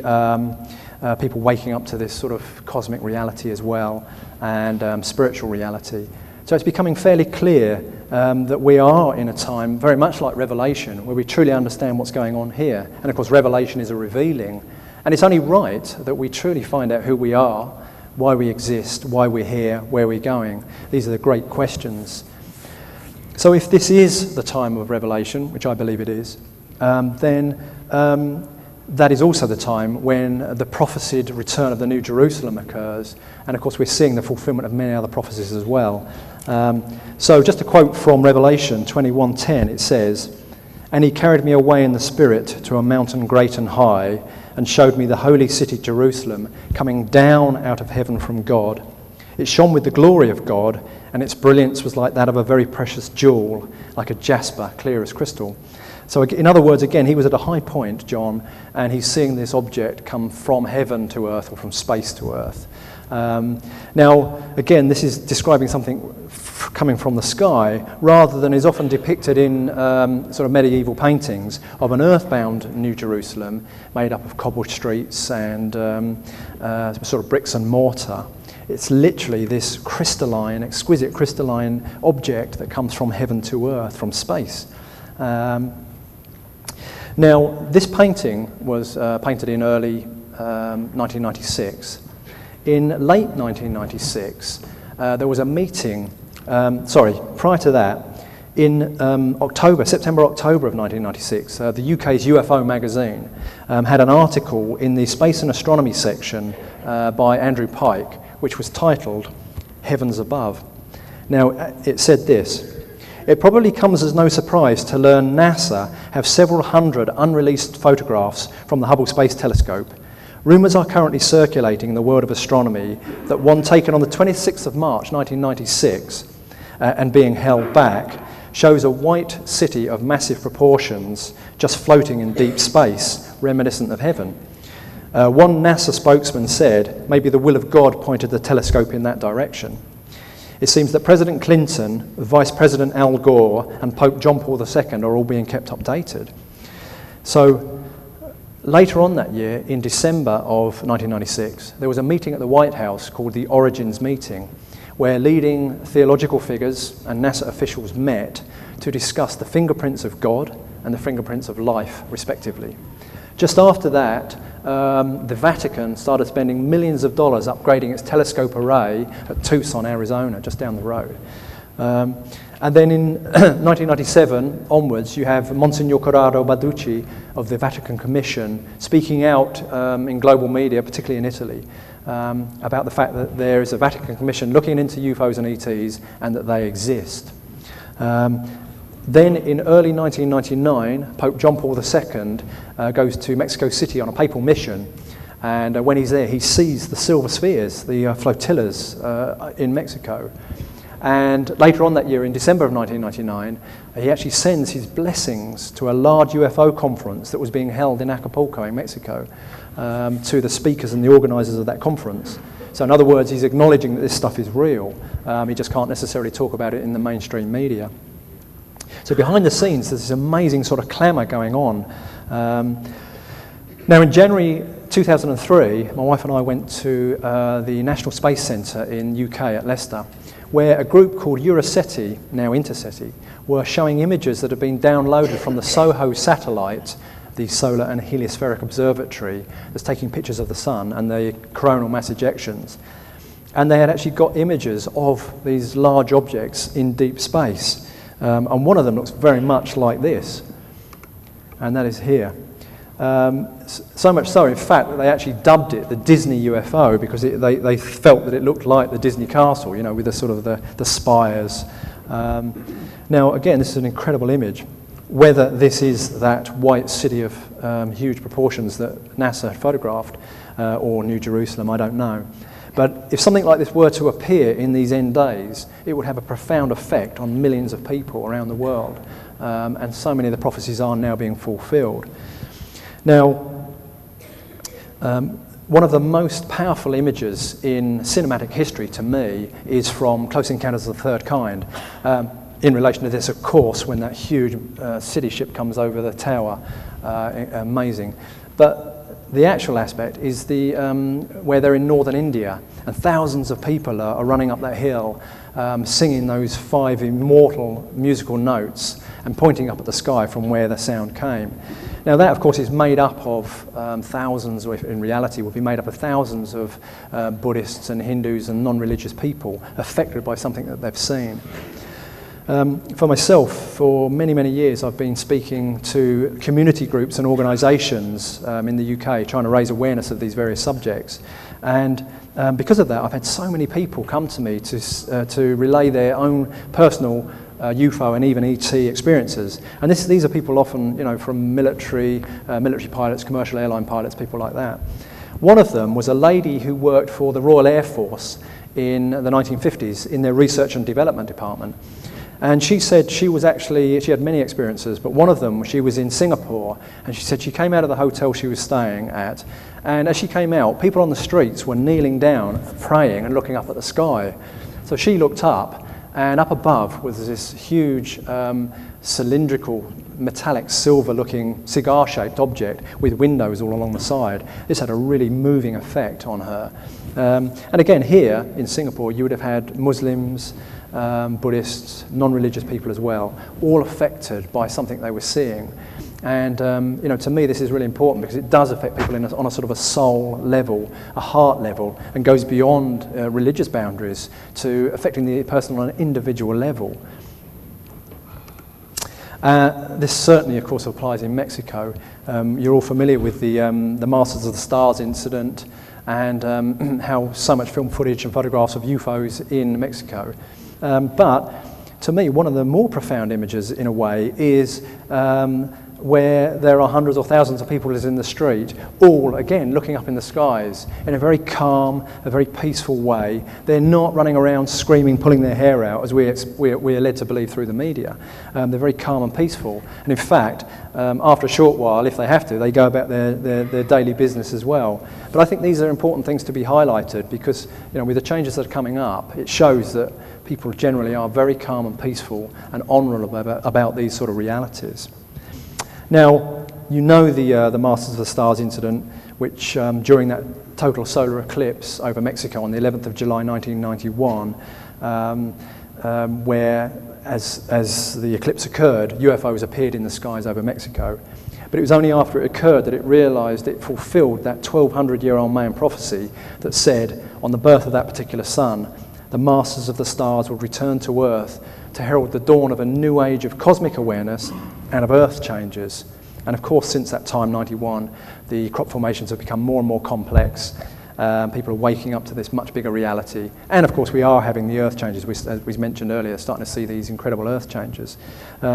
people waking up to this sort of cosmic reality as well, and spiritual reality. So it's becoming fairly clear that we are in a time very much like Revelation, where we truly understand what's going on here. And of course, Revelation is a revealing. And it's only right that we truly find out who we are, why we exist, why we're here, where we're going. These are the great questions. So if this is the time of Revelation, which I believe it is, then that is also the time when the prophesied return of the New Jerusalem occurs. And of course we're seeing the fulfillment of many other prophecies as well. So just a quote from Revelation 21:10, it says, "And he carried me away in the Spirit to a mountain great and high, and showed me the holy city Jerusalem coming down out of heaven from God. It shone with the glory of God, and its brilliance was like that of a very precious jewel, like a jasper, clear as crystal." So in other words, again, he was at a high point, John, and he's seeing this object come from heaven to earth, or from space to earth. Now, again, this is describing something coming from the sky, rather than is often depicted in sort of medieval paintings of an earthbound New Jerusalem made up of cobbled streets and sort of bricks and mortar. It's literally this crystalline, exquisite crystalline object that comes from heaven to earth, from space. Now, this painting was painted in early 1996. In late 1996, there was a meeting, prior to that, in September-October of 1996, the UK's UFO magazine had an article in the Space and Astronomy section by Andrew Pike, which was titled Heavens Above. Now, it said this: "It probably comes as no surprise to learn NASA have several hundred unreleased photographs from the Hubble Space Telescope. Rumours are currently circulating in the world of astronomy that one taken on the 26th of March 1996 and being held back shows a white city of massive proportions just floating in deep space, reminiscent of heaven. One NASA spokesman said, maybe the will of God pointed the telescope in that direction. It seems that President Clinton, Vice President Al Gore, and Pope John Paul II are all being kept updated." So later on that year, in December of 1996, there was a meeting at the White House called the Origins Meeting, where leading theological figures and NASA officials met to discuss the fingerprints of God and the fingerprints of life, respectively. Just after that, the Vatican started spending millions of dollars upgrading its telescope array at Tucson, Arizona, just down the road. And then in 1997 onwards, you have Monsignor Corrado Balducci of the Vatican Commission speaking out in global media, particularly in Italy, about the fact that there is a Vatican Commission looking into UFOs and ETs and that they exist. Then in early 1999, Pope John Paul II goes to Mexico City on a papal mission, and when he's there, he sees the silver spheres, the flotillas in Mexico. And later on that year, in December of 1999, he actually sends his blessings to a large UFO conference that was being held in Acapulco in Mexico to the speakers and the organisers of that conference. So in other words, he's acknowledging that this stuff is real. He just can't necessarily talk about it in the mainstream media. So behind the scenes, there's this amazing sort of clamour going on. Now in January 2003, my wife and I went to the National Space Centre in UK at Leicester, where a group called Euroseti, now Interseti, were showing images that had been downloaded from the SOHO satellite, the Solar and Heliospheric Observatory, that's taking pictures of the sun and the coronal mass ejections. And they had actually got images of these large objects in deep space. And one of them looks very much like this, and that is here. So much so, in fact, that they actually dubbed it the Disney UFO because they felt that it looked like the Disney castle, you know, with the sort of the spires. Now, again, this is an incredible image. Whether this is that white city of huge proportions that NASA photographed or New Jerusalem, I don't know. But if something like this were to appear in these end days, it would have a profound effect on millions of people around the world. And so many of the prophecies are now being fulfilled. Now, one of the most powerful images in cinematic history to me is from Close Encounters of the Third Kind. In relation to this, of course, when that huge city ship comes over the tower, amazing. But the actual aspect is where they're in northern India, and thousands of people are running up that hill, singing those 5 immortal musical notes and pointing up at the sky from where the sound came. Now that, of course, is made up of thousands, or in reality would be made up of thousands of Buddhists and Hindus and non-religious people affected by something that they've seen. For myself, for many, many years, I've been speaking to community groups and organisations in the UK trying to raise awareness of these various subjects. And because of that, I've had so many people come to me to relay their own personal UFO and even ET experiences. And these are people often, you know, from military pilots, commercial airline pilots, people like that. One of them was a lady who worked for the Royal Air Force in the 1950s in their research and development department. And she said she had many experiences, but one of them, she was in Singapore, and she said she came out of the hotel she was staying at, and as she came out, people on the streets were kneeling down, praying and looking up at the sky. So she looked up, and up above was this huge cylindrical metallic silver-looking cigar-shaped object with windows all along the side. This had a really moving effect on her. And again, here in Singapore, you would have had Muslims, Buddhists, non-religious people as well, all affected by something they were seeing. And to me, this is really important because it does affect people on a sort of a soul level, a heart level, and goes beyond religious boundaries to affecting the person on an individual level. This certainly, of course, applies in Mexico. You're all familiar with the Masters of the Stars incident and how so much film footage and photographs of UFOs in Mexico. But to me, one of the more profound images, in a way, is where there are hundreds or thousands of people in the street, all, again, looking up in the skies in a very calm, a very peaceful way. They're not running around screaming, pulling their hair out, as we are led to believe through the media. They're very calm and peaceful. And in fact, after a short while, if they have to, they go about their daily business as well. But I think these are important things to be highlighted because, with the changes that are coming up, it shows that people generally are very calm and peaceful and honourable about these sort of realities. Now, the Masters of the Stars incident, which during that total solar eclipse over Mexico on the 11th of July 1991, where as the eclipse occurred, UFOs appeared in the skies over Mexico. But it was only after it occurred that it realised it fulfilled that 1,200-year-old Mayan prophecy that said, on the birth of that particular sun, the Masters of the Stars would return to Earth to herald the dawn of a new age of cosmic awareness and of Earth changes. And of course, since that time, 91, the crop formations have become more and more complex. People are waking up to this much bigger reality. And of course, we are having the Earth changes, as we mentioned earlier, starting to see these incredible Earth changes.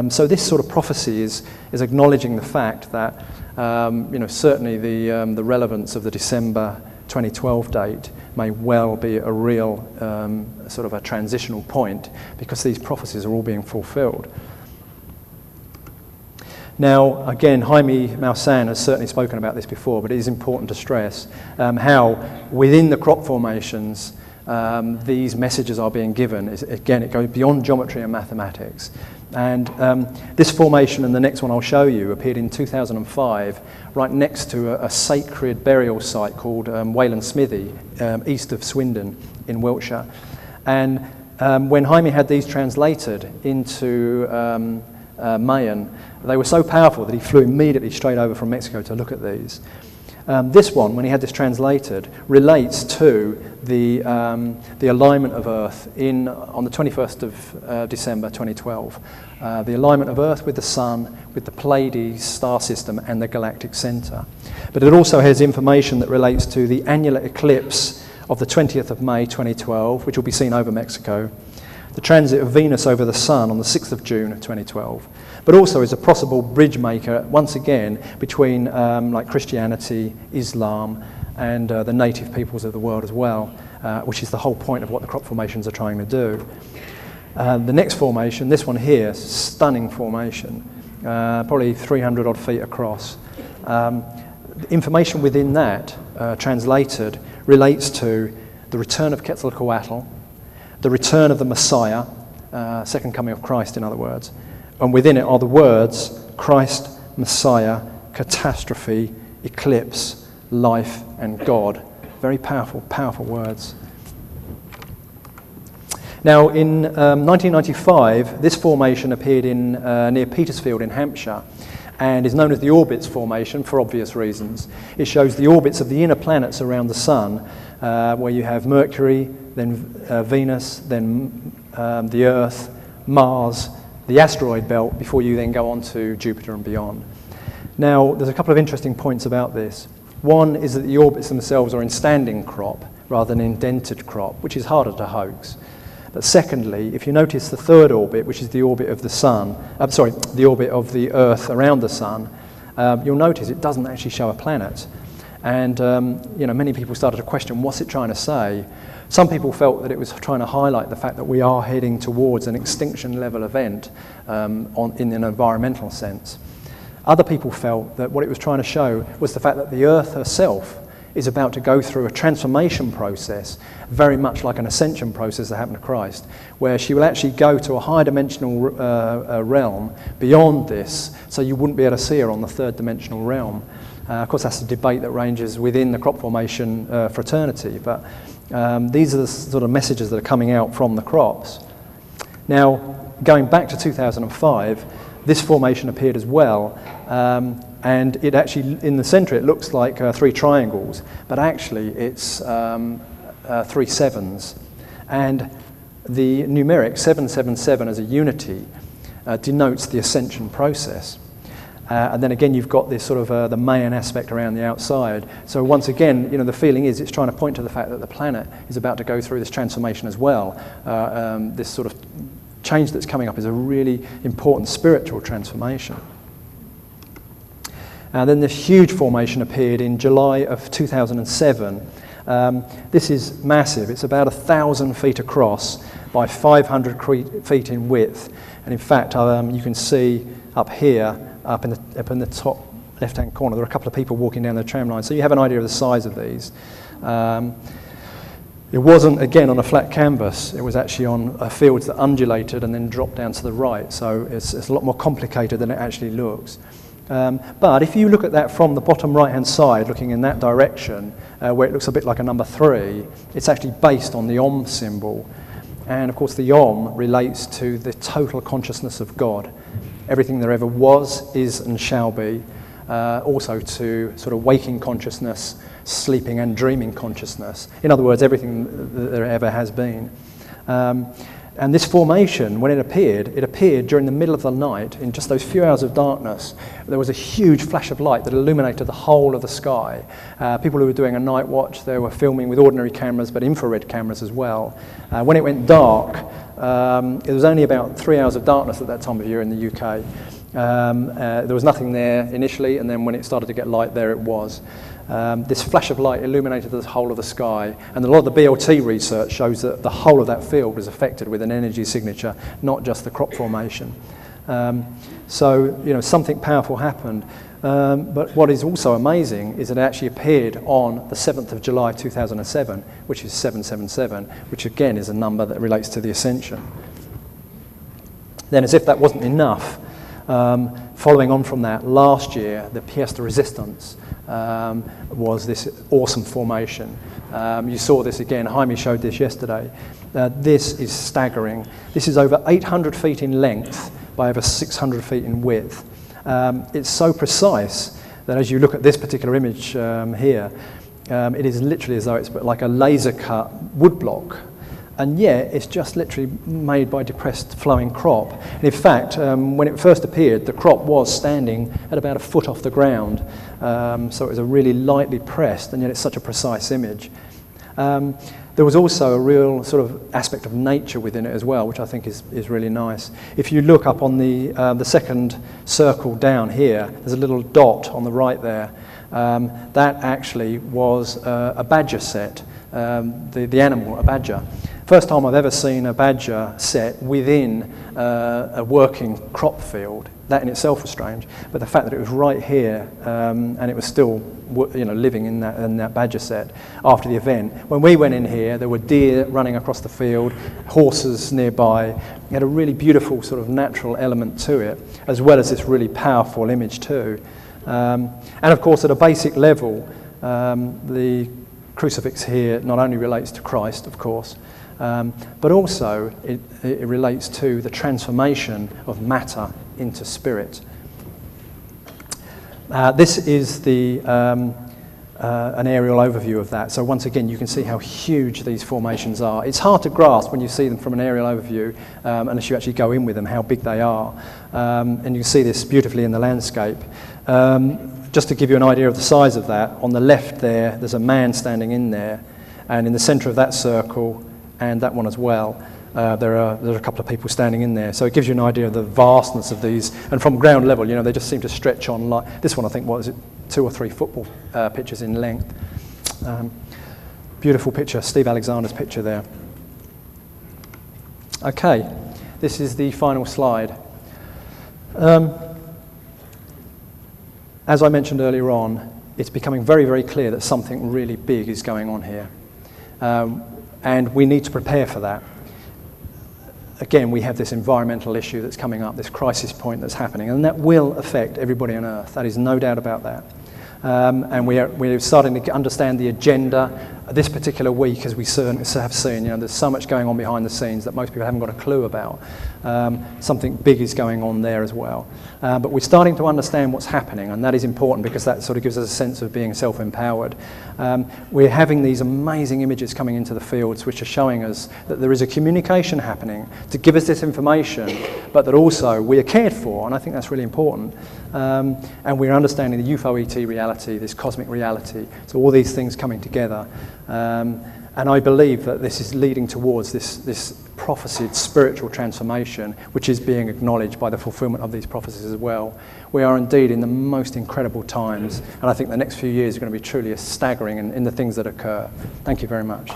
So this sort of prophecy is acknowledging the fact that, certainly the relevance of the December 2012 date may well be a real sort of a transitional point because these prophecies are all being fulfilled. Now, again, Jaime Maussan has certainly spoken about this before, but it is important to stress how within the crop formations these messages are being given. Again, it goes beyond geometry and mathematics. And this formation and the next one I'll show you appeared in 2005 right next to a sacred burial site called Wayland Smithy, east of Swindon in Wiltshire. And when Jaime had these translated into Mayan, they were so powerful that he flew immediately straight over from Mexico to look at these. This one, when he had this translated, relates to the alignment of Earth on the 21st of December 2012. The alignment of Earth with the Sun, with the Pleiades star system and the galactic centre. But it also has information that relates to the annular eclipse of the 20th of May 2012, which will be seen over Mexico, the transit of Venus over the Sun on the 6th of June 2012, but also is a possible bridge maker, once again, between like Christianity, Islam, and the native peoples of the world as well, which is the whole point of what the crop formations are trying to do. The next formation, this one here, stunning formation, probably 300 odd feet across. The information within that, translated, relates to the return of Quetzalcoatl, the return of the Messiah, second coming of Christ, in other words. And within it are the words Christ, Messiah, catastrophe, eclipse, life, and God. Very powerful, powerful words. Now, in 1995, this formation appeared near Petersfield in Hampshire and is known as the Orbits formation for obvious reasons. It shows the orbits of the inner planets around the Sun, where you have Mercury, then Venus, then the Earth, Mars, the asteroid belt, before you then go on to Jupiter and beyond. Now, there's a couple of interesting points about this. One is that the orbits themselves are in standing crop rather than indented crop, which is harder to hoax. But secondly, if you notice the third orbit, which is the orbit of the Sun, the orbit of the Earth around the Sun, you'll notice it doesn't actually show a planet. And many people started to question, what's it trying to say? Some people felt that it was trying to highlight the fact that we are heading towards an extinction level event in an environmental sense. Other people felt that what it was trying to show was the fact that the Earth herself is about to go through a transformation process, very much like an ascension process that happened to Christ, where she will actually go to a higher dimensional realm beyond this, so you wouldn't be able to see her on the third dimensional realm. Of course, that's a debate that ranges within the crop formation fraternity, but these are the sort of messages that are coming out from the crops. Now, going back to 2005, this formation appeared as well, and it actually, in the centre, it looks like 3 triangles, but actually it's 3 sevens. And the numeric 777 as a unity denotes the ascension process. And then again, you've got this sort of the Mayan aspect around the outside. So once again, the feeling is it's trying to point to the fact that the planet is about to go through this transformation as well. This sort of change that's coming up is a really important spiritual transformation. And then this huge formation appeared in July of 2007. This is massive. It's about 1,000 feet across by 500 feet in width. And in fact, you can see up here, up in the top left-hand corner, there are a couple of people walking down the tram line. So you have an idea of the size of these. It wasn't, again, on a flat canvas. It was actually on fields that undulated and then dropped down to the right. So it's a lot more complicated than it actually looks. But if you look at that from the bottom right-hand side, looking in that direction, where it looks a bit like a number 3, it's actually based on the Om symbol. And of course, the Om relates to the total consciousness of God. Everything there ever was, is, and shall be. Also to sort of waking consciousness, sleeping and dreaming consciousness. In other words, everything that there ever has been. And this formation, when it appeared during the middle of the night, in just those few hours of darkness. There was a huge flash of light that illuminated the whole of the sky. People who were doing a night watch, they were filming with ordinary cameras, but infrared cameras as well. When it went dark, it was only about 3 hours of darkness at that time of year in the UK. There was nothing there initially, and then when it started to get light, there it was. This flash of light illuminated the whole of the sky, and a lot of the BLT research shows that the whole of that field was affected with an energy signature, not just the crop formation. So, something powerful happened. But what is also amazing is that it actually appeared on the 7th of July 2007, which is 777, which again is a number that relates to the ascension. Then, as if that wasn't enough, following on from that, last year, the pièce de résistance was this awesome formation. You saw this again, Jaime showed this yesterday. This is staggering. This is over 800 feet in length by over 600 feet in width. It's so precise that as you look at this particular image here, it is literally as though it's like a laser cut woodblock. And yet, it's just literally made by depressed flowing crop. And in fact, when it first appeared, the crop was standing at about a foot off the ground. So it was a really lightly pressed, and yet it's such a precise image. There was also a real sort of aspect of nature within it as well, which I think is really nice. If you look up on the second circle down here, there's a little dot on the right there. That actually was a badger set, the animal, a badger. First time I've ever seen a badger set within a working crop field. That in itself was strange, but the fact that it was right here and it was still, living in that badger set after the event. When we went in here, there were deer running across the field, horses nearby. It had a really beautiful sort of natural element to it, as well as this really powerful image too. And of course, at a basic level, the crucifix here not only relates to Christ, of course, but also it relates to the transformation of matter into spirit. This is an aerial overview of that. So once again, you can see how huge these formations are. It's hard to grasp when you see them from an aerial overview, unless you actually go in with them, how big they are. And you can see this beautifully in the landscape. Just to give you an idea of the size of that, on the left there's a man standing in there, and in the centre of that circle, and that one as well, there are a couple of people standing in there. So it gives you an idea of the vastness of these. And from ground level, they just seem to stretch on like this one. I think, what is it, 2 or 3 football pitches in length. Beautiful picture, Steve Alexander's picture there. Okay, this is the final slide. As I mentioned earlier on, it's becoming very, very clear that something really big is going on here. And we need to prepare for that. Again, we have this environmental issue that's coming up, this crisis point that's happening, and that will affect everybody on Earth. That is no doubt about that. And we're starting to understand the agenda this particular week, as we have seen. There's so much going on behind the scenes that most people haven't got a clue about. Something big is going on there as well. But we're starting to understand what's happening, and that is important because that sort of gives us a sense of being self-empowered. We're having these amazing images coming into the fields which are showing us that there is a communication happening to give us this information, but that also we are cared for, and I think that's really important. And we're understanding the UFO ET reality, this cosmic reality, so all these things coming together. And I believe that this is leading towards this prophesied spiritual transformation, which is being acknowledged by the fulfillment of these prophecies as well. We are indeed in the most incredible times, and I think the next few years are going to be truly staggering in the things that occur. Thank you very much.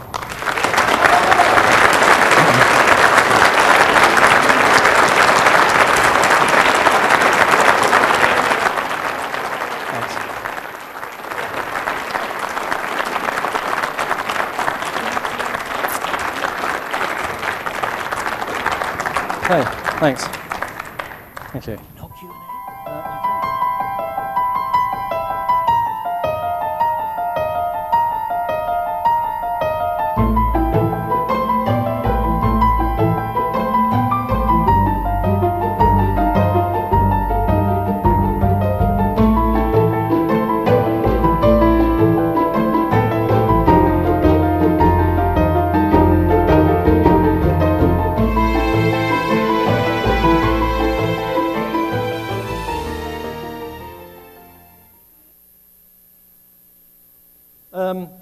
Hey, thanks. Thank you. No Q&A.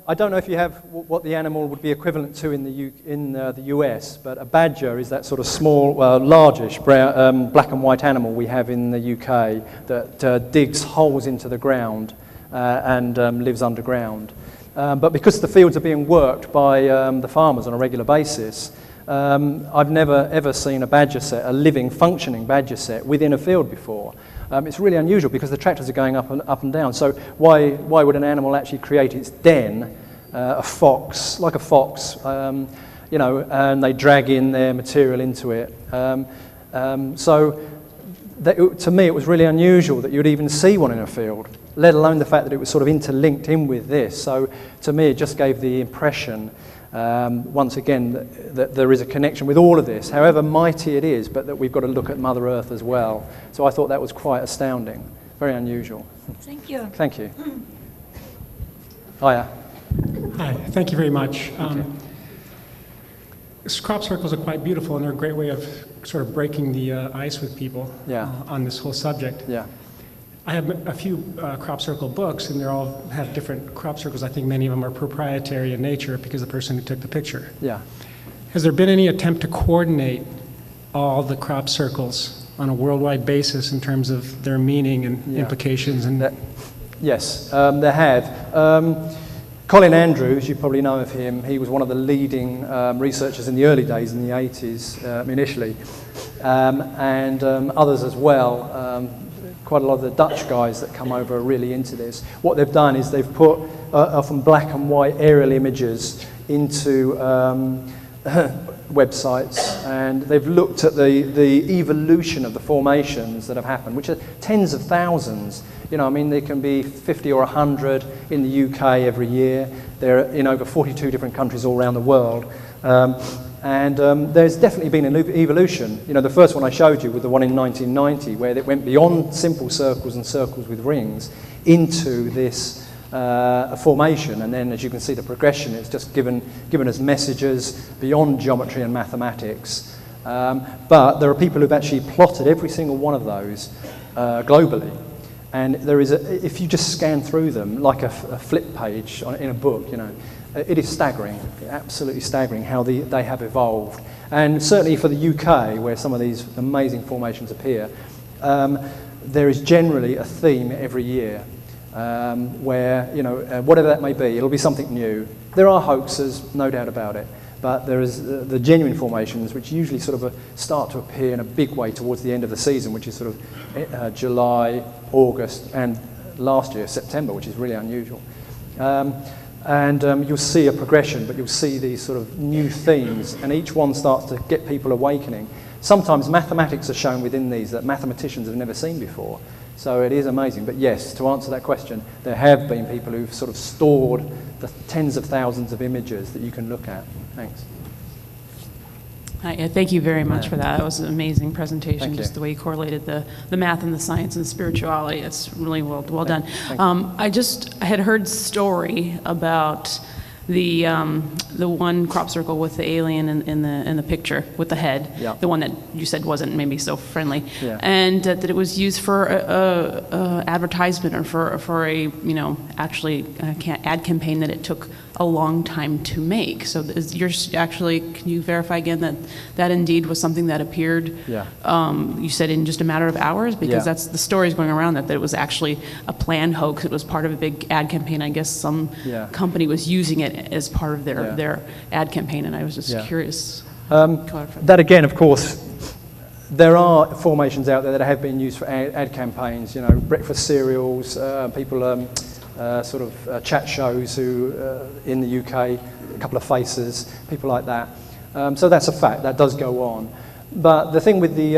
I don't know if you have what the animal would be equivalent to in the US, but a badger is that sort of small, largish, brown, black and white animal we have in the UK that digs holes into the ground and lives underground. But because the fields are being worked by the farmers on a regular basis, I've never ever seen a living, functioning badger set within a field before. It's really unusual because the tractors are going up and down. So why would an animal actually create its den, like a fox, and they drag in their material into it? To me, it was really unusual that you would even see one in a field, let alone the fact that it was sort of interlinked in with this. So to me, it just gave the impression, once again, that there is a connection with all of this, however mighty it is, but that we've got to look at Mother Earth as well. So I thought that was quite astounding, very unusual. Thank you. Thank you. Hiya. Hi, thank you very much. Crop circles are quite beautiful, and they're a great way of sort of breaking the ice with people on this whole subject. Yeah. I have a few crop circle books, and they all have different crop circles. I think many of them are proprietary in nature because of the person who took the picture. Yeah. Has there been any attempt to coordinate all the crop circles on a worldwide basis in terms of their meaning and implications? And yes, there have. Colin Andrews, you probably know of him, he was one of the leading researchers in the early days, in the 80s initially, and others as well. Quite a lot of the Dutch guys that come over are really into this. What they've done is they've put often black and white aerial images into websites, and they've looked at the evolution of the formations that have happened, which are tens of thousands. There can be 50 or 100 in the UK every year. They're in over 42 different countries all around the world. And there's definitely been an evolution. The first one I showed you was the one in 1990, where it went beyond simple circles and circles with rings into this formation. And then, as you can see, the progression is just given us messages beyond geometry and mathematics. But there are people who've actually plotted every single one of those globally. And there is if you just scan through them like a flip page in a book, it is staggering, absolutely staggering how they have evolved. And certainly for the UK, where some of these amazing formations appear, there is generally a theme every year where, whatever that may be, it'll be something new. There are hoaxes, no doubt about it, but there is the genuine formations, which usually sort of start to appear in a big way towards the end of the season, which is sort of July, August, and last year, September, which is really unusual. You'll see a progression, but you'll see these sort of new themes, and each one starts to get people awakening. Sometimes mathematics are shown within these that mathematicians have never seen before. So it is amazing. But yes, to answer that question, there have been people who've sort of stored the tens of thousands of images that you can look at. Thanks. Hi, thank you very much for that. That was an amazing presentation, Thank just you. the way you correlated the math and the science and the spirituality. It's really well done. Thank you. I had heard story about the one crop circle with the alien in the picture with the head, Yeah. the one that you said wasn't maybe so friendly, Yeah. and that it was used for a advertisement or for a actually ad campaign that it took a long time to make. So can you verify again that indeed was something that appeared? Yeah. You said in just a matter of hours, because Yeah. that's the stories going around that it was actually a planned hoax. It was part of a big ad campaign. I guess some Yeah. company was using it as part of Yeah. their ad campaign, and I was just Yeah. curious. That again, of course, there are formations out there that have been used for ad campaigns. Breakfast cereals, people, chat shows who in the UK, a couple of faces, people like that. So that's a fact. That does go on. But the thing with the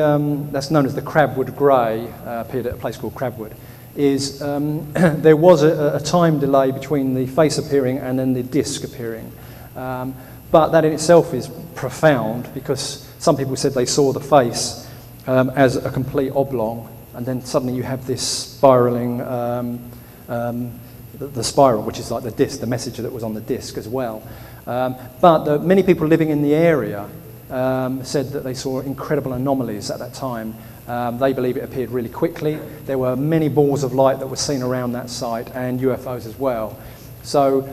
that's known as the Crabwood Grey, appeared at a place called Crabwood, is there was a time delay between the face appearing and then the disc appearing. But that in itself is profound, because some people said they saw the face as a complete oblong, and then suddenly you have this spiraling, the spiral, which is like the disc, the message that was on the disc as well. But many people living in the area said that they saw incredible anomalies at that time. They believe it appeared really quickly. There were many balls of light that were seen around that site, and UFOs as well. So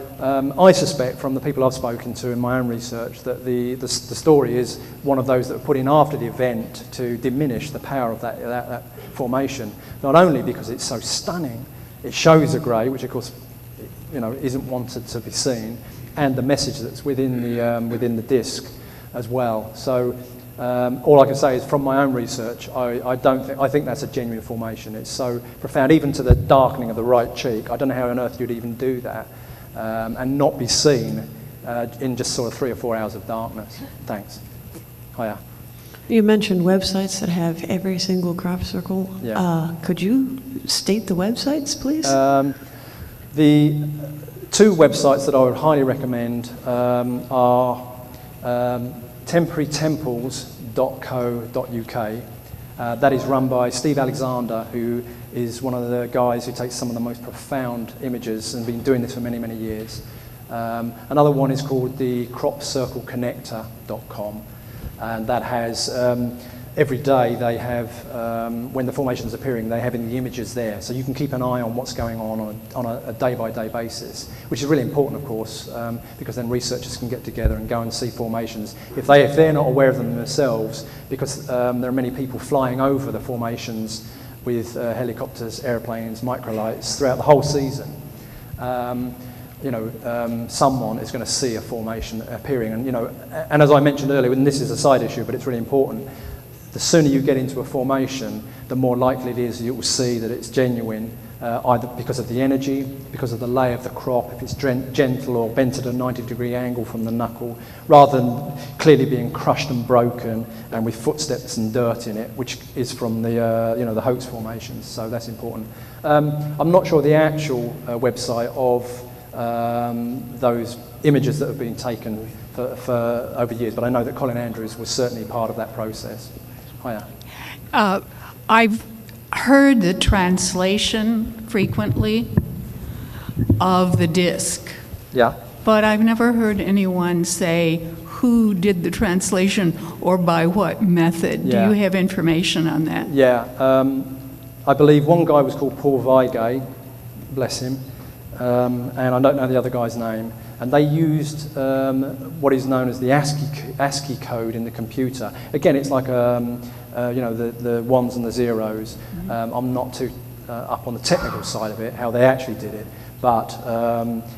I suspect from the people I've spoken to in my own research that the story is one of those that were put in after the event to diminish the power of that formation. Not only because it's so stunning, it shows a grey, which of course isn't wanted to be seen, and the message that's within the disc as well. So all I can say is from my own research, I think that's a genuine formation. It's so profound, even to the darkening of the right cheek. I don't know how on earth you'd even do that and not be seen in just sort of 3 or 4 hours of darkness. Thanks. Hiya. You mentioned websites that have every single crop circle. Yeah. Could you state the websites, please? The 2 websites that I would highly recommend are temporarytemples.co.uk. That is run by Steve Alexander, who is one of the guys who takes some of the most profound images and been doing this for many, many years. Another one is called the cropcircleconnector.com, and that has every day they have, when the formation is appearing, they have in the images there, so you can keep an eye on what's going on a day-by-day basis, which is really important, of course, because then researchers can get together and go and see formations if they're not aware of them themselves, because there are many people flying over the formations with helicopters, airplanes, microlights throughout the whole season. Someone is going to see a formation appearing, and as I mentioned earlier, and this is a side issue, but it's really important. The sooner you get into a formation, the more likely it is you will see that it's genuine, either because of the energy, because of the lay of the crop, if it's gentle or bent at a 90-degree angle from the knuckle, rather than clearly being crushed and broken and with footsteps and dirt in it, which is from the hoax formations. So that's important. I'm not sure the actual website of those images that have been taken for over years, but I know that Colin Andrews was certainly part of that process. Hiya. I've heard the translation frequently of the disc, Yeah. but I've never heard anyone say who did the translation or by what method. Yeah. Do you have information on that? Yeah. I believe one guy was called Paul Weigay, bless him, and I don't know the other guy's name. And they used what is known as the ASCII code in the computer. Again, it's like the ones and the zeros. I'm not too up on the technical side of it, how they actually did it. But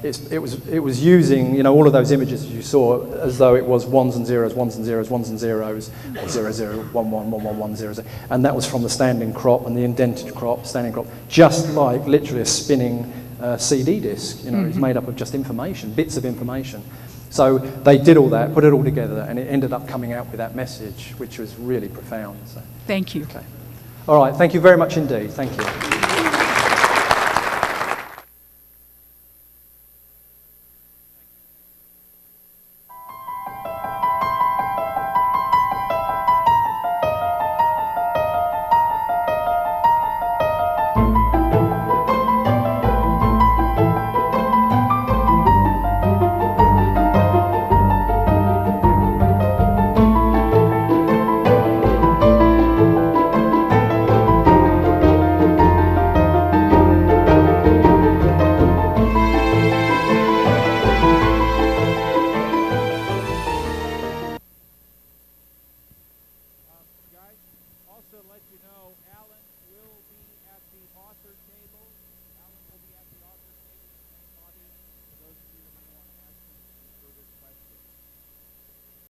it was using, you know, all of those images you saw as though it was ones and zeros, ones and zeros, ones and zeros, or 0, 0, 1, 1, 1, 1, 1, 0, 0. And that was from the standing crop and the indented crop, standing crop, just like literally a spinning CD disc. You know, it's made up of just information, bits of information. So they did all that, put it all together, and it ended up coming out with that message, which was really profound. So. Thank you. Okay. All right, thank you very much indeed. Thank you.